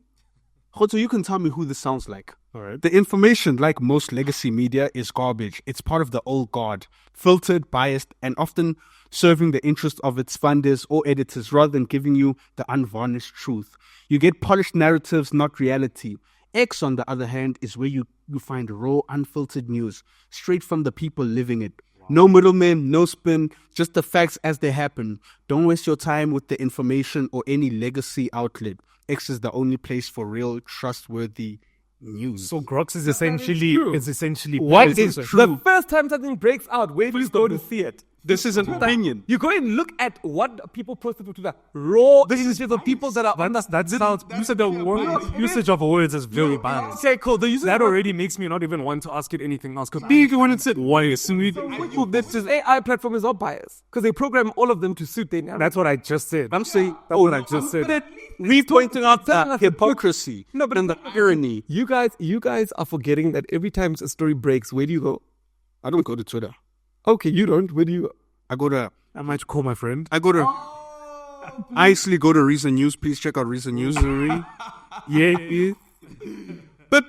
Khoto, you can tell me who this sounds like. All right. The information, like most legacy media, is garbage. It's part of the old guard, filtered, biased, and often serving the interest of its funders or editors rather than giving you the unvarnished truth. You get polished narratives, not reality. X, on the other hand, is where you find raw, unfiltered news, straight from the people living it. Wow. No middlemen, no spin, just the facts as they happen. Don't waste your time with the information or any legacy outlet. X is the only place for real, trustworthy news. So Grox is essentially What is is true? The first time something breaks out, where do you go to see it? This is an opinion. You go and look at what people posted to Twitter. Raw images of people that are. that sounds usage of words is very bad. Okay, cool. The usage That already makes me not even want to ask it anything else. Because Big when it said this AI platform is not biased because they program all of them to suit their narrative. that's what I just said. I'm saying, what I just said. we pointing out Telling the us the hypocrisy and the irony. You guys are forgetting that every time a story breaks, where do you go? I don't go to Twitter. Okay, you don't. Where do you go? I go to. I might call my friend. I go to. I actually go to Recent News. Please check out Recent News. Yeah. But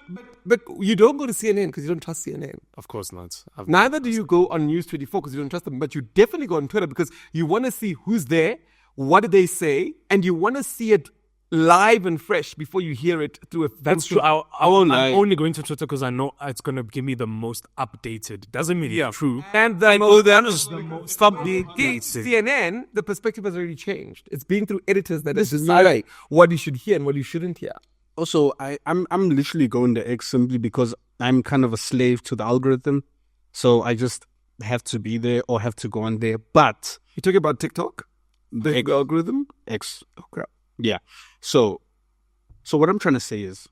you don't go to CNN because you don't trust CNN. Of course not. Neither do you go on News 24 because you don't trust them. But you definitely go on Twitter because you want to see who's there, what did they say, and you want to see it live and fresh before you hear it through a. That's true. I'm only going to Twitter because I know it's going to give me the most updated. Doesn't mean it's true. And Stop being CNN, the perspective has already changed. It's being through editors that decide what you should hear and what you shouldn't hear. Also, I'm literally going to X simply because I'm kind of a slave to the algorithm. So I just have to be there or have to go on there. But You talking about TikTok? The algorithm? X. Oh, crap. Yeah. So what I'm trying to say is,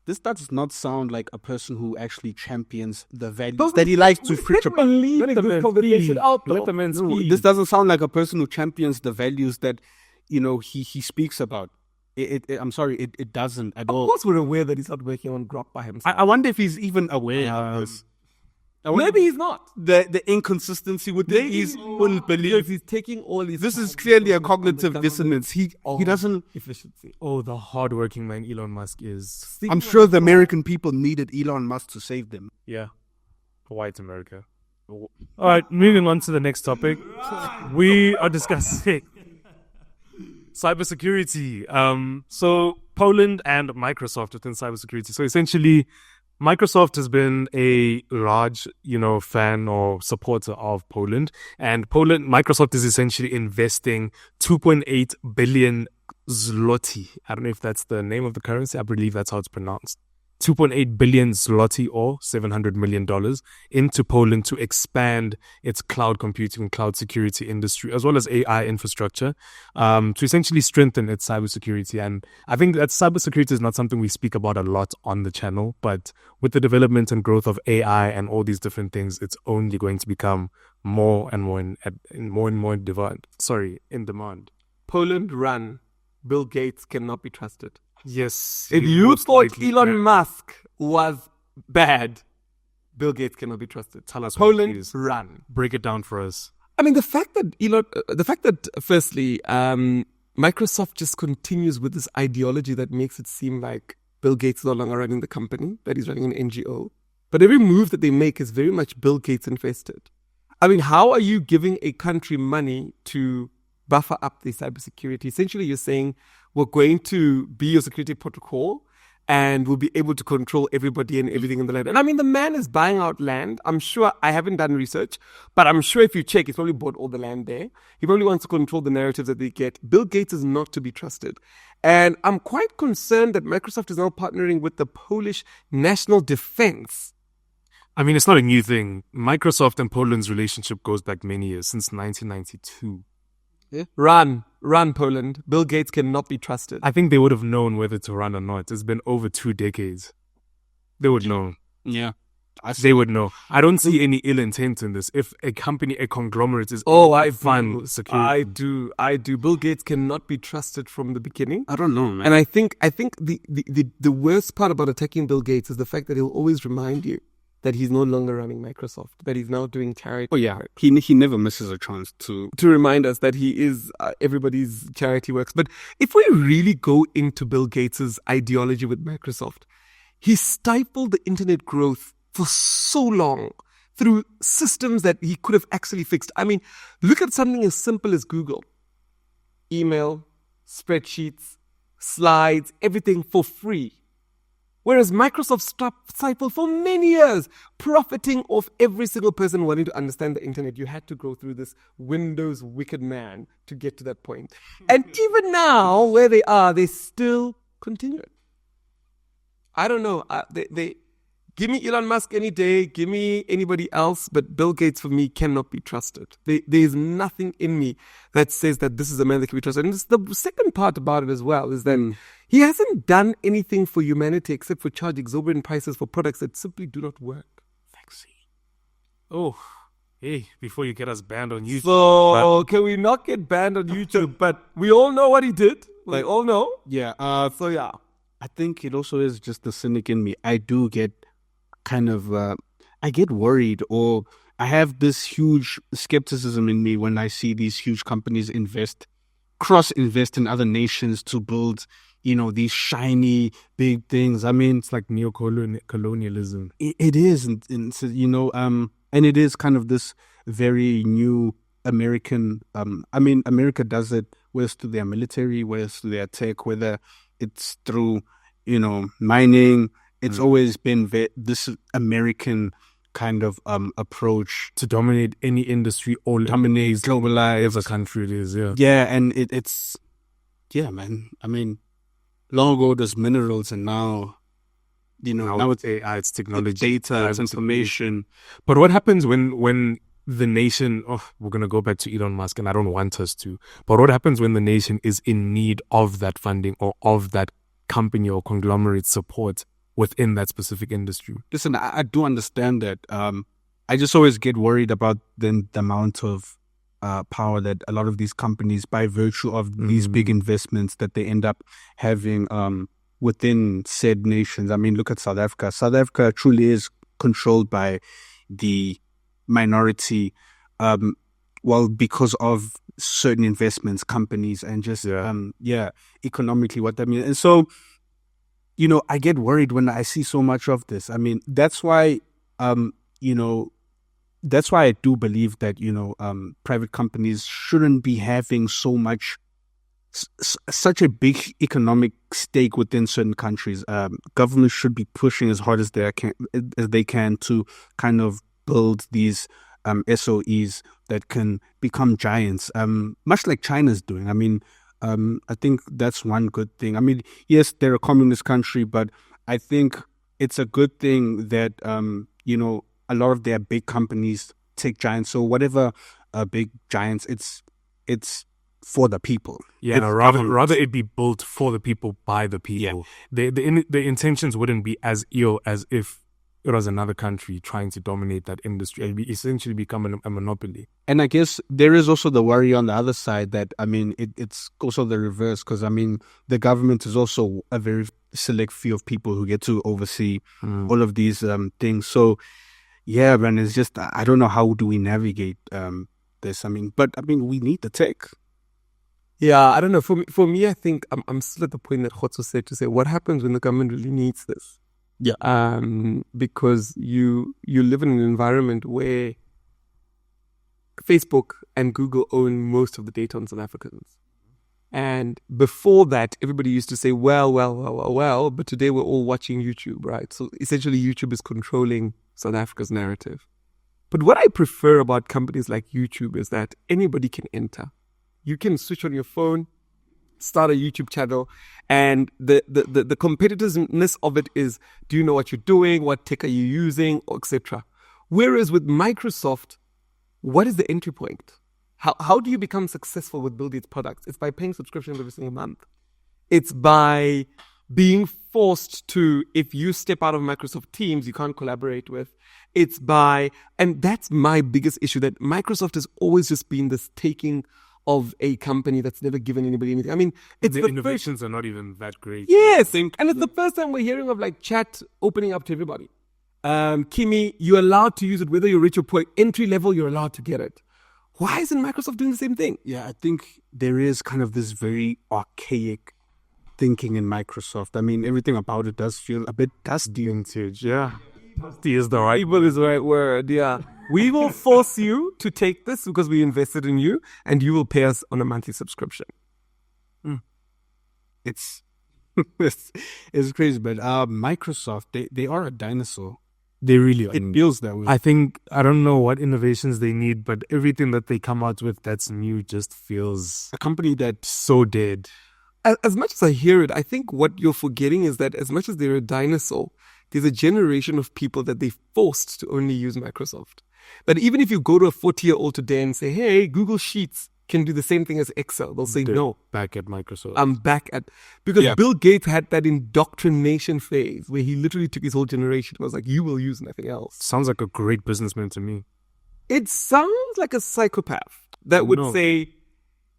this does not sound like a person who actually champions the values that he likes to preach about. Let the man speak. This doesn't sound like a person who champions the values that, he speaks about. I'm sorry, it doesn't at all. Of course, we're aware that he's not working on Grok by himself. I wonder if he's even aware of this. Maybe he's not. The inconsistency with his own belief. He's taking all these. This is clearly a cognitive dissonance. He doesn't. Efficiency. Oh, the hardworking man Elon Musk is. I'm sure the American people needed Elon Musk to save them. Yeah. White America. All right, moving on to the next topic. We are discussing cybersecurity. So Poland and Microsoft within cybersecurity. So essentially, Microsoft has been a large, fan or supporter of Poland, and Microsoft is essentially investing 2.8 billion zloty. I don't know if that's the name of the currency. I believe that's how it's pronounced. 2.8 billion zloty or $700 million into Poland to expand its cloud computing and cloud security industry, as well as AI infrastructure, to essentially strengthen its cybersecurity. And I think that cybersecurity is not something we speak about a lot on the channel, but with the development and growth of AI and all these different things, it's only going to become more and more in demand. Poland run. Bill Gates cannot be trusted. Yes. If you thought Elon Musk was bad, Bill Gates cannot be trusted. Tell us Poland please. run. Break it down for us. I mean, the fact that firstly, Microsoft just continues with this ideology that makes it seem like Bill Gates is no longer running the company, that he's running an NGO. But every move that they make is very much Bill Gates infested. I mean, how are you giving a country money to buffer up the cybersecurity? Essentially, you're saying we're going to be your security protocol and we'll be able to control everybody and everything in the land. And I mean, the man is buying out land. I'm sure, I haven't done research, but I'm sure if you check, he's probably bought all the land there. He probably wants to control the narratives that they get. Bill Gates is not to be trusted. And I'm quite concerned that Microsoft is now partnering with the Polish National Defense. I mean, it's not a new thing. Microsoft and Poland's relationship goes back many years, since 1992. Yeah. Run, Poland. Bill Gates cannot be trusted. I think they would have known whether to run or not. It's been over 2 decades. They would know. Yeah. They would know. I don't see any ill intent in this. If a company, a conglomerate is security. I do. Bill Gates cannot be trusted from the beginning. I don't know, man. And I think the worst part about attacking Bill Gates is the fact that he'll always remind you that he's no longer running Microsoft, that he's now doing charity. Oh yeah, he never misses a chance to remind us that he is everybody's charity works. But if we really go into Bill Gates's ideology with Microsoft, he stifled the internet growth for so long through systems that he could have actually fixed. I mean, look at something as simple as Google. Email, spreadsheets, slides, everything for free. Whereas Microsoft stifled for many years, profiting off every single person wanting to understand the internet. You had to go through this Windows wicked man to get to that point. And even now, where they are, they still continue it. I don't know. They give me Elon Musk any day, give me anybody else, but Bill Gates for me cannot be trusted. There's nothing in me that says that this is a man that can be trusted. And the second part about it as well is that he hasn't done anything for humanity except for charge exorbitant prices for products that simply do not work. Vaccine. Oh, hey, before you get us banned on YouTube. So can we not get banned on YouTube? But we all know what he did. We all know. Yeah. So yeah. I think it also is just the cynic in me. I do get kind of, I get worried, or I have this huge skepticism in me when I see these huge companies cross-invest in other nations to build, these shiny, big things. I mean, It's like neo-colonialism. it is, and so, and it is kind of this very new American, America does it, whether it's through their military, whether it's through their tech, whether it's through, mining. It's always been this American kind of approach To dominate any industry or dominate, globalize the country it is, yeah. Yeah, and it's man. I mean, long ago there's minerals, and now now it's AI, it's technology. data, it's information. But what happens when the nation, we're going to go back to Elon Musk, and I don't want us to, but what happens when the nation is in need of that funding or of that company or conglomerate support within that specific industry? Listen, I do understand that. I just always get worried about the amount of power that a lot of these companies, by virtue of these big investments that they end up having within said nations. I mean, look at South Africa. South Africa truly is controlled by the minority, because of certain investments, companies, and just economically what that means. And so, I get worried when I see so much of this. I mean, that's why that's why I do believe that private companies shouldn't be having such a big economic stake within certain countries. Governments should be pushing as hard as they can to kind of build these SOEs that can become giants, much like China's doing. I mean, I think that's one good thing. I mean, yes, they're a communist country, but I think it's a good thing that a lot of their big companies take giants. So whatever big giants, it's for the people. Yeah, no, rather it be built for the people by the people. Yeah. The intentions wouldn't be as ill as if it was another country trying to dominate that industry. It'd be essentially become a monopoly. And I guess there is also the worry on the other side that, I mean, it's also the reverse, because, I mean, the government is also a very select few of people who get to oversee all of these things. So, yeah, man, it's just, I don't know how do we navigate this. I mean, we need the tech. Yeah, I don't know. For me, I think I'm still at the point that Khotso said, to say, what happens when the government really needs this? Yeah. Because you live in an environment where Facebook and Google own most of the data on South Africans. And before that, everybody used to say, well, but today we're all watching YouTube, right? So essentially YouTube is controlling South Africa's narrative. But what I prefer about companies like YouTube is that anybody can enter. You can switch on your phone, start a YouTube channel, and the competitiveness of it is, do you know what you're doing, what tech are you using, etc. Whereas with Microsoft, what is the entry point? How do you become successful with building its products? It's by paying subscription every single month. It's by being forced to, if you step out of Microsoft Teams, you can't collaborate with. It's by, and that's my biggest issue, that Microsoft has always just been this taking of a company that's never given anybody anything. I mean, it's the innovations are not even that great. Yes, and it's the first time we're hearing of like chat opening up to everybody. Kimi, you're allowed to use it, whether you're rich or poor. Entry level, you're allowed to get it. Why isn't Microsoft doing the same thing? Yeah, I think there is kind of this very archaic thinking in Microsoft. I mean, everything about it does feel a bit dusty. Vintage, yeah. Dusty is the right Evil is the right word, yeah. We will force you to take this because we invested in you, and you will pay us on a monthly subscription. It's crazy, but Microsoft, they are a dinosaur. They really are. It feels that way. I don't know what innovations they need, but everything that they come out with that's new just feels a company that's so dead. as much as I hear it, I think what you're forgetting is that as much as they're a dinosaur, there's a generation of people that they forced to only use Microsoft. But even if you go to a 40-year-old today and say, hey, Google Sheets can do the same thing as Excel, they'll say, no. Back at Microsoft. I'm back at... Because Bill Gates had that indoctrination phase where he literally took his whole generation and was like, you will use nothing else. Sounds like a great businessman to me. It sounds like a psychopath that would say,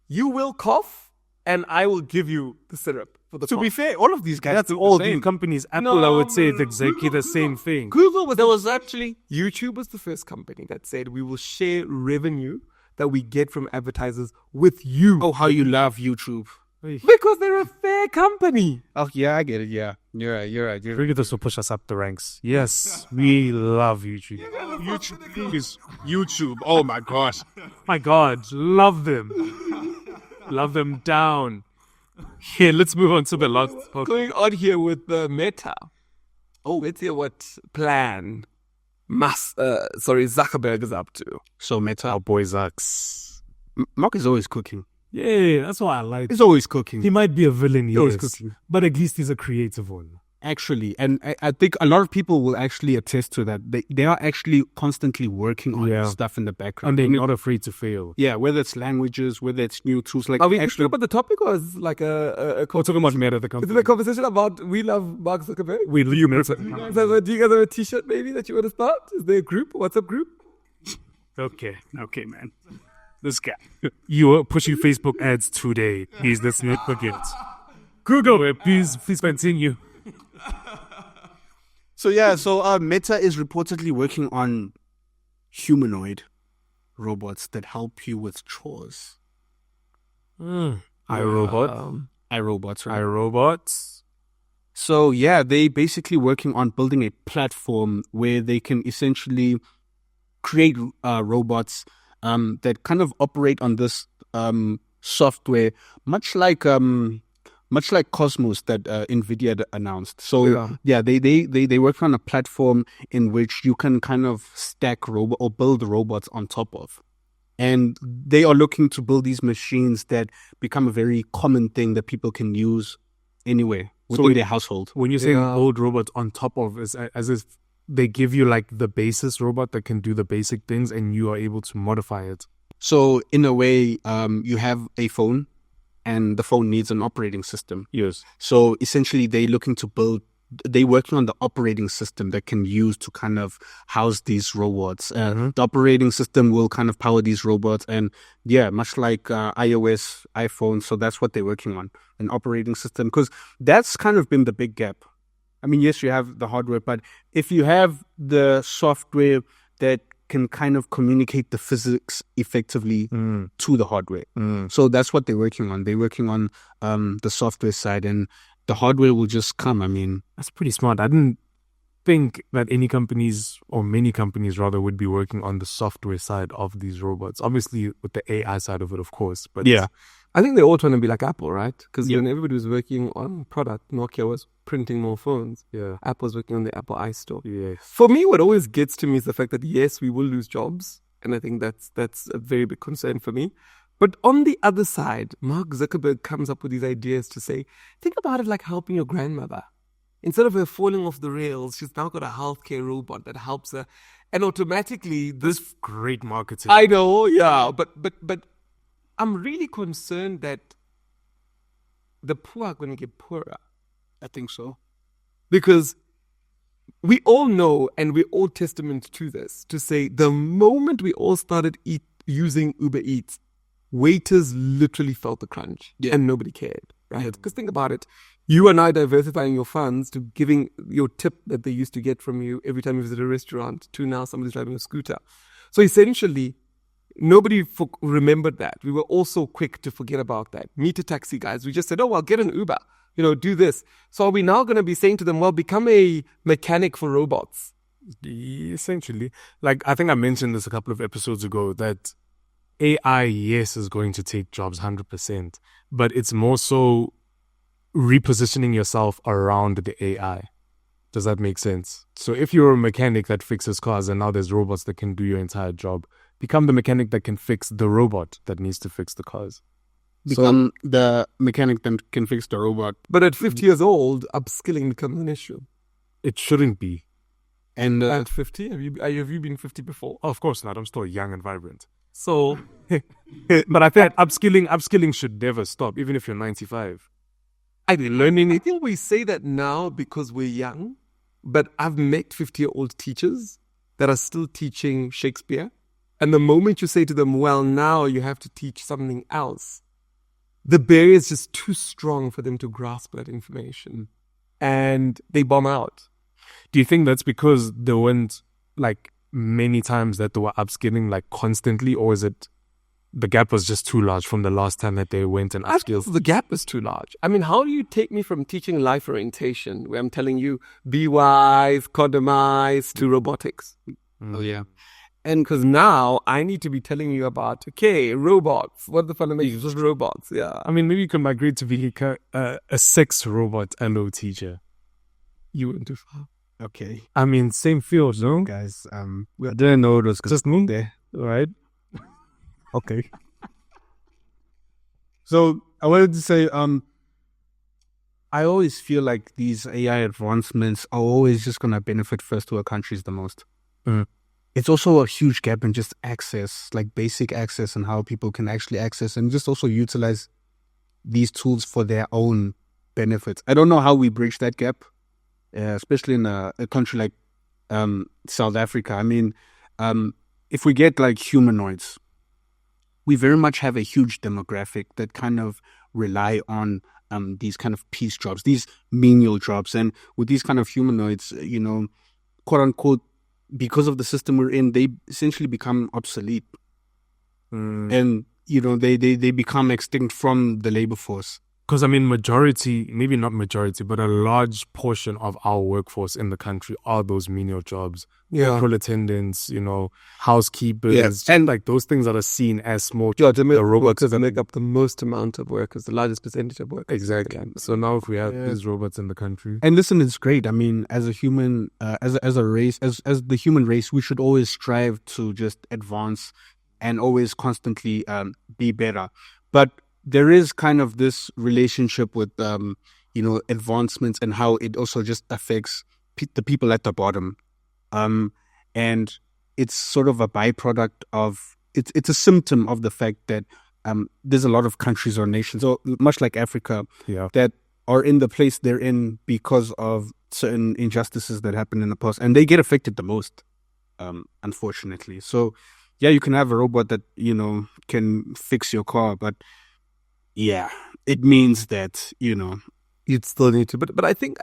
you will cough and I will give you the syrup for the cough. To be fair, all of these guys That's do all the these same. companies. Apple, I would say, it's exactly the same thing. YouTube was the first company that said we will share revenue that we get from advertisers with you. Oh, how you love YouTube. Because they're a fair company. Oh, yeah, I get it. Yeah, you're right. Really, this will push us up the ranks. Yes, we love YouTube. YouTube is YouTube. Oh, my gosh. My God, love them. Love them down. Here, let's move on to the last podcast. Going on here with the Meta. Oh, let's hear what plan Zuckerberg is up to. So Meta. Our boy Zucks. Mark is always cooking. Yeah, that's what I like. He's always cooking. He might be a villain, always yes, cooking. but at least he's a creative one. Actually, and I think a lot of people will actually attest to that. They are actually constantly working on stuff in the background. And they're not afraid to fail. Yeah, whether it's languages, whether it's new tools. Like, Are we actually, talking about the topic or is it like We're talking about Meta, the is company. it a conversation about we love Mark Zuckerberg? We you Meta. Do you guys have a t-shirt maybe that you want to start? Is there a group? WhatsApp group? Okay, man. This guy. You are pushing Facebook ads today. Please, let's not forget. Google, please continue. So Meta is reportedly working on humanoid robots that help you with chores. iRobot. iRobots, right? iRobots. So they basically working on building a platform where they can essentially create robots that kind of operate on this software, much like Cosmos that NVIDIA announced. So they work on a platform in which you can kind of stack or build robots on top of. And they are looking to build these machines that become a very common thing that people can use anywhere within their household. When you say build robots on top of, is as if they give you like the basis robot that can do the basic things and you are able to modify it. So in a way, you have a phone and the phone needs an operating system. Yes. So essentially they're working on the operating system that can use to kind of house these robots. The operating system will kind of power these robots and much like iOS, iPhone. So that's what they're working on, an operating system, because that's kind of been the big gap. I mean, yes, you have the hardware, but if you have the software that can kind of communicate the physics effectively to the hardware. So that's what they're working on. They're working on the software side, and the hardware will just come. I mean, that's pretty smart. I didn't think that any companies, or many companies rather, would be working on the software side of these robots. Obviously, with the AI side of it, of course. But I think they're all trying to be like Apple, right? Because when everybody was working on product, Nokia was printing more phones. Yeah. Apple was working on the Apple iStore. Yes. For me, what always gets to me is the fact that, yes, we will lose jobs. And I think that's a very big concern for me. But on the other side, Mark Zuckerberg comes up with these ideas to say, think about it like helping your grandmother. Instead of her falling off the rails, she's now got a healthcare robot that helps her. And automatically, this great marketing. I know, yeah. But I'm really concerned that the poor are going to get poorer. I think so. Because we all know, and we're all testament to this, to say the moment we all started using Uber Eats, waiters literally felt the crunch and nobody cared, right? Because think about it. You are now diversifying your funds to giving your tip that they used to get from you every time you visit a restaurant to now somebody's driving a scooter. So essentially, nobody remembered that. We were also quick to forget about that. Meet a taxi, guys. We just said, oh, well, get an Uber. Do this. So are we now going to be saying to them, well, become a mechanic for robots? Essentially. Like, I think I mentioned this a couple of episodes ago, that AI, yes, is going to take jobs 100%, but it's more so repositioning yourself around the AI. Does that make sense? So if you're a mechanic that fixes cars and now there's robots that can do your entire job, become the mechanic that can fix the robot that needs to fix the cars. become the mechanic that can fix the robot. But at 50 years old, upskilling becomes an issue. It shouldn't be. And At 50, have you been 50 before? Oh, of course not. I'm still young and vibrant. So, but I think upskilling should never stop, even if you're 95. I think we say that now because we're young, but I've met 50-year-old teachers that are still teaching Shakespeare. And the moment you say to them, well, now you have to teach something else, the barrier is just too strong for them to grasp that information. And they bomb out. Do you think that's because there weren't like many times that they were upskilling like constantly, or is it the gap was just too large from the last time that they went and I upskilled? feel the gap is too large. I mean, how do you take me from teaching life orientation, where I'm telling you, be wise, condomize, to robotics? oh yeah, And because now I need to be telling you about, okay, robots. What are the fundamentals of robots? Yeah. I mean, maybe you can migrate to be a sex robot LO teacher. You went too far. okay, I mean, same field, no? guys. I didn't know it was Just noon there. right? Okay. So I wanted to say, I always feel like these AI advancements are always just gonna benefit first world countries the most. Mm. It's also a huge gap in just access, like basic access, and how people can actually access and just also utilize these tools for their own benefits. I don't know how we bridge that gap, especially in a country like South Africa. I mean, if we get like humanoids, we very much have a huge demographic that kind of rely on these kind of piece jobs, these menial jobs. And with these kind of humanoids, quote unquote, because of the system we're in, they essentially become obsolete. And, they become extinct from the labor force. Because, I mean, maybe not majority, but a large portion of our workforce in the country are those menial jobs. Yeah. Petrol attendants, housekeepers. Yes. And like those things that are seen as small. Yeah, the robots that make up the most amount of workers, the largest percentage of workers. Exactly. So now if we have these robots in the country. And listen, it's great. I mean, as a human, as a race, as the human race, we should always strive to just advance and always constantly be better. But there is kind of this relationship with, advancements and how it also just affects the people at the bottom. And it's sort of a byproduct of, it's a symptom of the fact that there's a lot of countries or nations, so much like Africa, that are in the place they're in because of certain injustices that happen in the past. And they get affected the most, unfortunately. So, yeah, you can have a robot that, can fix your car, but yeah, it means that, you'd still need to. But I think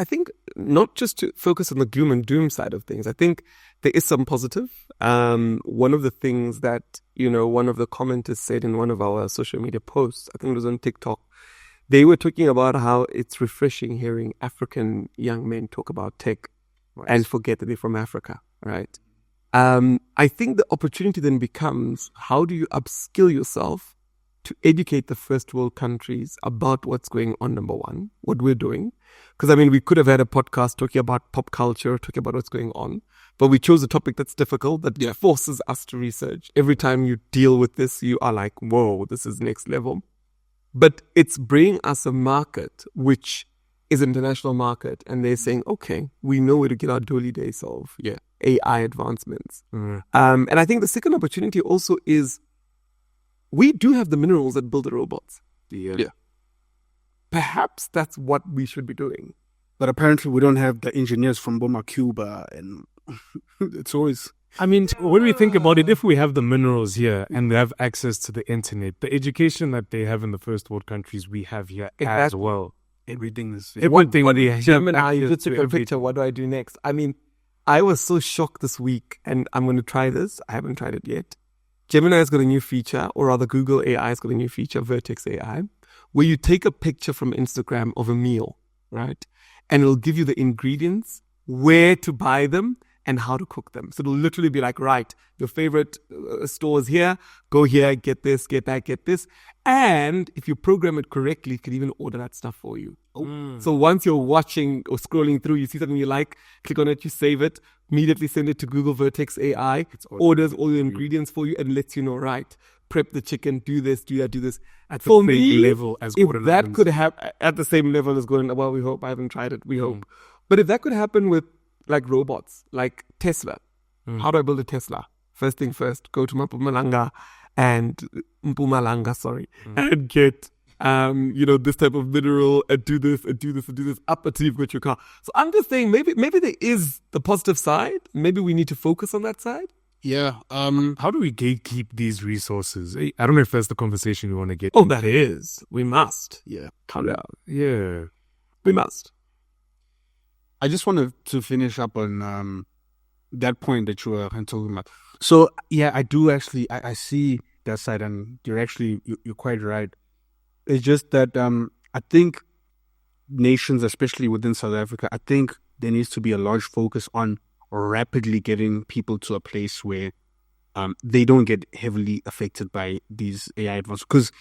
not just to focus on the gloom and doom side of things. I think there is some positive. One of the things that, one of the commenters said in one of our social media posts, I think it was on TikTok, they were talking about how it's refreshing hearing African young men talk about tech and forget that they're from Africa, right? I think the opportunity then becomes, how do you upskill yourself to educate the first world countries about what's going on, number one, what we're doing? Because, I mean, we could have had a podcast talking about pop culture, talking about what's going on, but we chose a topic that's difficult, that forces us to research. Every time you deal with this, you are like, whoa, this is next level. But it's bringing us a market, which is an international market, and they're saying, okay, we know where to get our dolly days of AI advancements. And I think the second opportunity also is, we do have the minerals that build the robots. Yeah. Perhaps that's what we should be doing. But apparently we don't have the engineers from Boma, Cuba, and it's always... I mean, when we think about it, if we have the minerals here and we have access to the internet, the education that they have in the first world countries, we have here as well. Everything is... Gemini, you just took a picture. What do I do next? I mean, I was so shocked this week, and I'm going to try this. I haven't tried it yet. Gemini has got a new feature, or rather Google AI has got a new feature, Vertex AI, where you take a picture from Instagram of a meal, right? And it'll give you the ingredients, where to buy them, and how to cook them. So it'll literally be like, right, your favorite stores here, go here, get this, get that, get this. And if you program it correctly, it can even order that stuff for you. So once you're watching or scrolling through, you see something you like, click on it, you save it, immediately send it to Google Vertex AI, orders all your ingredients for you and lets you know, right, prep the chicken, do this, do that, do this. At the For same me, level as if Gordon that Ramsay. could happen at the same level as Gordon, well, we hope. I haven't tried it. We hope. But if that could happen with like robots, like Tesla, how do I build a Tesla? First thing first, go to Mpumalanga and get this type of mineral and do this and do this and do this up until you've got your car. So I'm just saying maybe there is the positive side. Maybe we need to focus on that side. Yeah. How do we gatekeep these resources? I don't know if that's the conversation we want to get. Oh, that is. We must. Yeah. Calm down. Yeah. We must. I just wanted to finish up on that point that you were talking about. So yeah, I do actually. I see that side, and you're quite right. It's just that I think nations, especially within South Africa, I think there needs to be a large focus on rapidly getting people to a place where they don't get heavily affected by these AI advances, because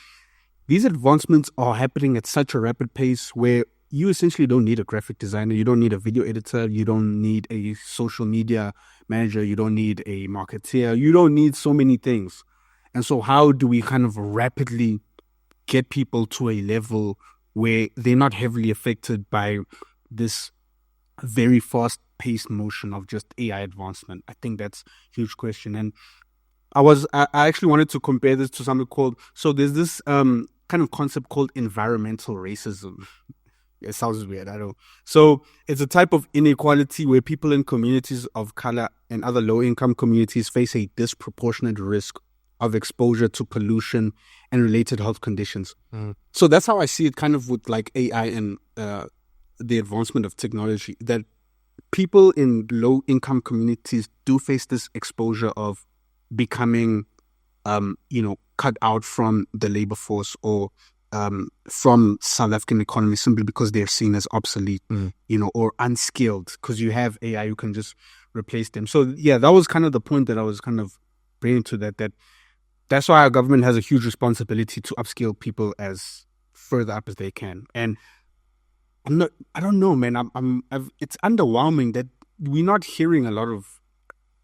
these advancements are happening at such a rapid pace where you essentially don't need a graphic designer, you don't need a video editor, you don't need a social media manager, you don't need a marketeer, you don't need so many things. And so how do we kind of rapidly get people to a level where they're not heavily affected by this very fast-paced motion of just AI advancement? I think that's a huge question. And I actually wanted to compare this to something called, so there's this kind of concept called environmental racism. It sounds weird, I know. So it's a type of inequality where people in communities of color and other low-income communities face a disproportionate risk of exposure to pollution and related health conditions. So that's how I see it kind of with like AI and the advancement of technology, that people in low-income communities do face this exposure of becoming, cut out from the labor force or from South African economy simply because they're seen as obsolete, or unskilled, because you have AI who can just replace them. So yeah, that was kind of the point that I was kind of bringing to that's why our government has a huge responsibility to upskill people as further up as they can. And I don't know, man. It's underwhelming that we're not hearing a lot of,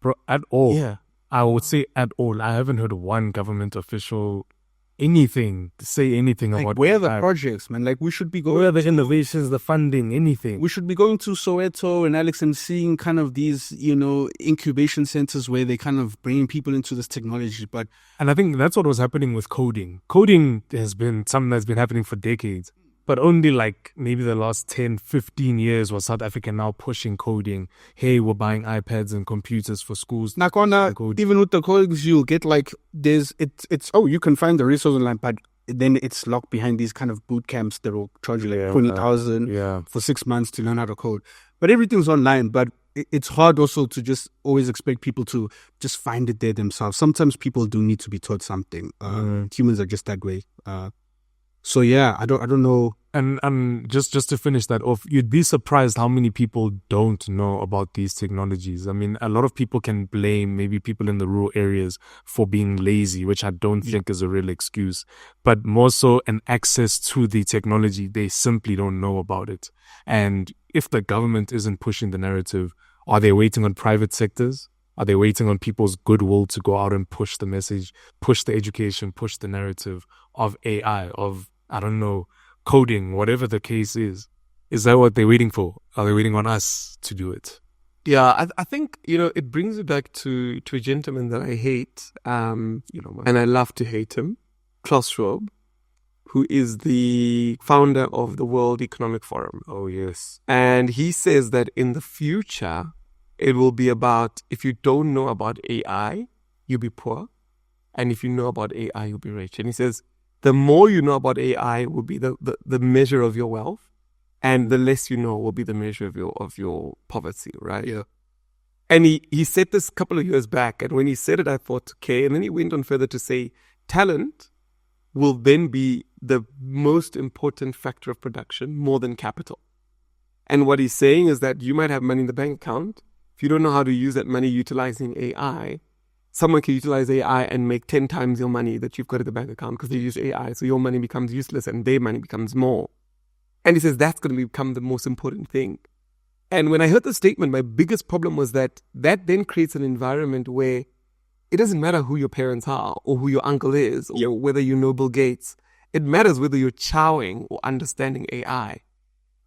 Bro, at all. Yeah. I would say at all. I haven't heard one government official say anything like, about where are the AI. projects, man? Like, we should be Where are going. the innovations, the funding, anything? We should be going to Soweto and Alex and seeing kind of these, incubation centers where they kind of bringing people into this technology. But And I think that's what was happening with coding. Coding has been something that's been happening for decades. But only like maybe the last 10, 15 years was South Africa now pushing coding. Hey, we're buying iPads and computers for schools. Nakona, Code. even with the codes, you'll get like, you can find the resource online, but then it's locked behind these kind of boot camps that will charge you like 20,000 for 6 months to learn how to code. But everything's online, but it's hard also to just always expect people to just find it there themselves. Sometimes people do need to be taught something. Humans are just that way. So yeah, I don't know. And just to finish that off, you'd be surprised how many people don't know about these technologies. I mean, a lot of people can blame maybe people in the rural areas for being lazy, which I don't think is a real excuse, but more so an access to the technology. They simply don't know about it. And if the government isn't pushing the narrative, are they waiting on private sectors? Are they waiting on people's goodwill to go out and push the message, push the education, push the narrative of AI, of, I don't know, coding, whatever the case is? Is that what they're waiting for? Are they waiting on us to do it? Yeah, I think, it brings me back to a gentleman that I hate, and I love to hate him, Klaus Schwab, who is the founder of the World Economic Forum. Oh, yes. And he says that in the future, it will be about, if you don't know about AI, you'll be poor. And if you know about AI, you'll be rich. And he says, the more you know about AI will be the measure of your wealth, and the less you know will be the measure of your poverty, right? Yeah. And he said this a couple of years back, and when he said it, I thought, okay. And then he went on further to say, talent will then be the most important factor of production, more than capital. And what he's saying is that you might have money in the bank account. If you don't know how to use that money utilizing AI, someone can utilize AI and make 10 times your money that you've got at the bank account because they use AI. So your money becomes useless and their money becomes more. And he says that's going to become the most important thing. And when I heard the statement, my biggest problem was that then creates an environment where it doesn't matter who your parents are or who your uncle is or whether you know Bill Gates. It matters whether you're chowing or understanding AI.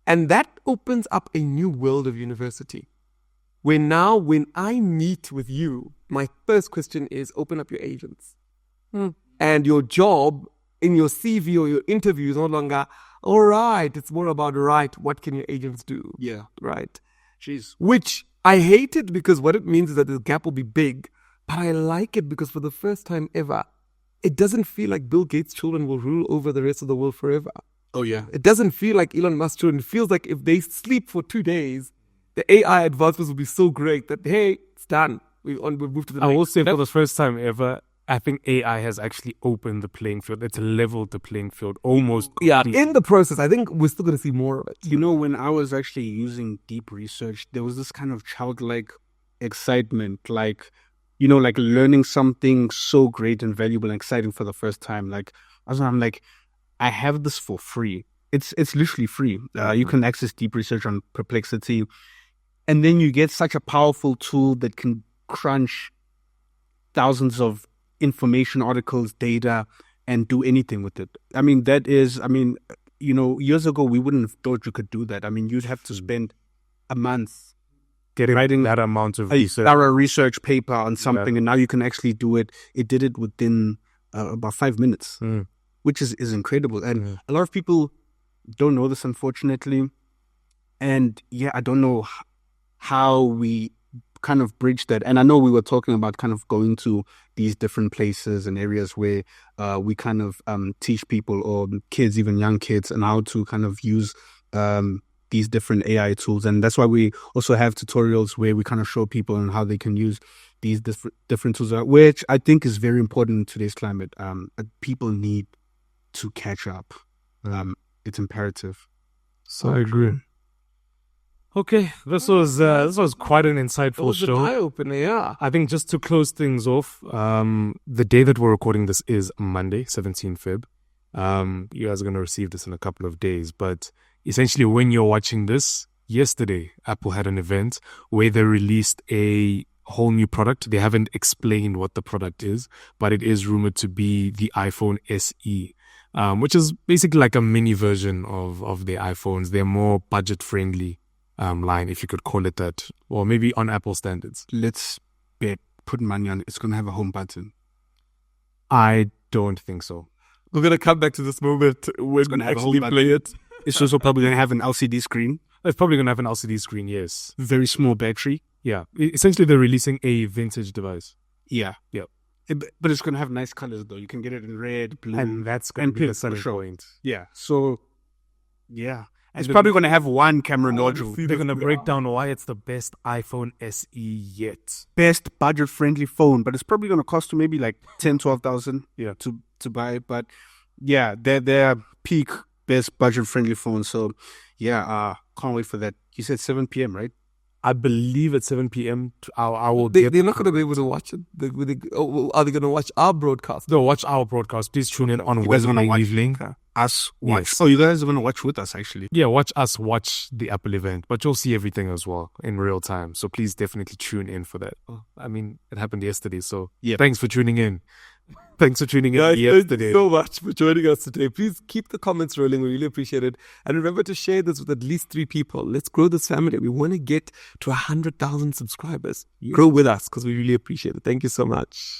And that opens up a new world of university. Where now, when I meet with you, my first question is open up your agents. And your job in your CV or your interview is no longer, all right, it's more about, right, what can your agents do? Yeah. Right. Jeez. Which I hate it because what it means is that the gap will be big. But I like it because for the first time ever, it doesn't feel like Bill Gates' children will rule over the rest of the world forever. Oh, yeah. It doesn't feel like Elon Musk's children. It feels like if they sleep for 2 days, the AI advancements will be so great that, hey, it's done. We've moved to the next. I will say for the first time ever, I think AI has actually opened the playing field. It's leveled the playing field almost. Yeah, completely. in the process, I think we're still going to see more of it. You know, when I was actually using deep research, there was this kind of childlike excitement, like, you know, like learning something so great and valuable and exciting for the first time. Like, I'm like, I have this for free. It's literally free. You can access deep research on Perplexity. And then you get such a powerful tool that can crunch thousands of information, articles, data, and do anything with it. I mean, you know, years ago, we wouldn't have thought you could do that. I mean, you'd have to spend a month writing that amount of research. thorough research paper on something, and now you can actually do it. It did it within about 5 minutes, which is incredible. And a lot of people don't know this, unfortunately. And yeah, I don't know how we kind of bridge that. And I know we were talking about kind of going to these different places and areas where we kind of teach people or kids, even young kids, and how to kind of use these different AI tools. And that's why we also have tutorials where we kind of show people on how they can use these different tools, which I think is very important in today's climate. People need to catch up. It's imperative. So I agree. Okay, this was quite an insightful show. Eye opener, yeah. I think just to close things off, the day that we're recording this is Monday, 17 Feb. You guys are going to receive this in a couple of days, but essentially when you're watching this, yesterday Apple had an event where they released a whole new product. They haven't explained what the product is, but it is rumored to be the iPhone SE, which is basically like a mini version of the iPhones. They're more budget friendly. Line, if you could call it that, or maybe on Apple standards. Let's put money on it. It's going to have a home button. I don't think so. We're going to come back to this moment when It's going we to have a actually home play it. It's also probably going to have an LCD screen. It's probably going to have an LCD screen, yes. Very small battery. Yeah. Essentially, they're releasing a vintage device. Yeah. Yeah. But it's going to have nice colors, though. You can get it in red, blue, And that's going to be the pink, selling for sure. point. Yeah. So, yeah. It's probably going to have one camera nodule. They're going to break down why it's the best iPhone SE yet. Best budget-friendly phone, but it's probably going to cost you maybe like 10, 12,000 to buy. But yeah, they're peak best budget-friendly phone. So yeah, can't wait for that. You said 7 p.m., right? I believe at 7 p.m. I will They're not going to be able to watch it. Are they going to watch our broadcast? No, watch our broadcast. Please tune in on You guys Wednesday gonna watch evening. Us watch. Yes. Oh, you guys are going to watch with us, actually. Yeah, watch us watch the Apple event, but you'll see everything as well in real time. So please definitely tune in for that. I mean, it happened yesterday, so thanks for tuning in. Thanks for tuning in yesterday. Thank you so much for joining us today. Please keep the comments rolling. We really appreciate it. And remember to share this with at least 3 people. Let's grow this family. We want to get to 100,000 subscribers. Grow with us because we really appreciate it. Thank you so much.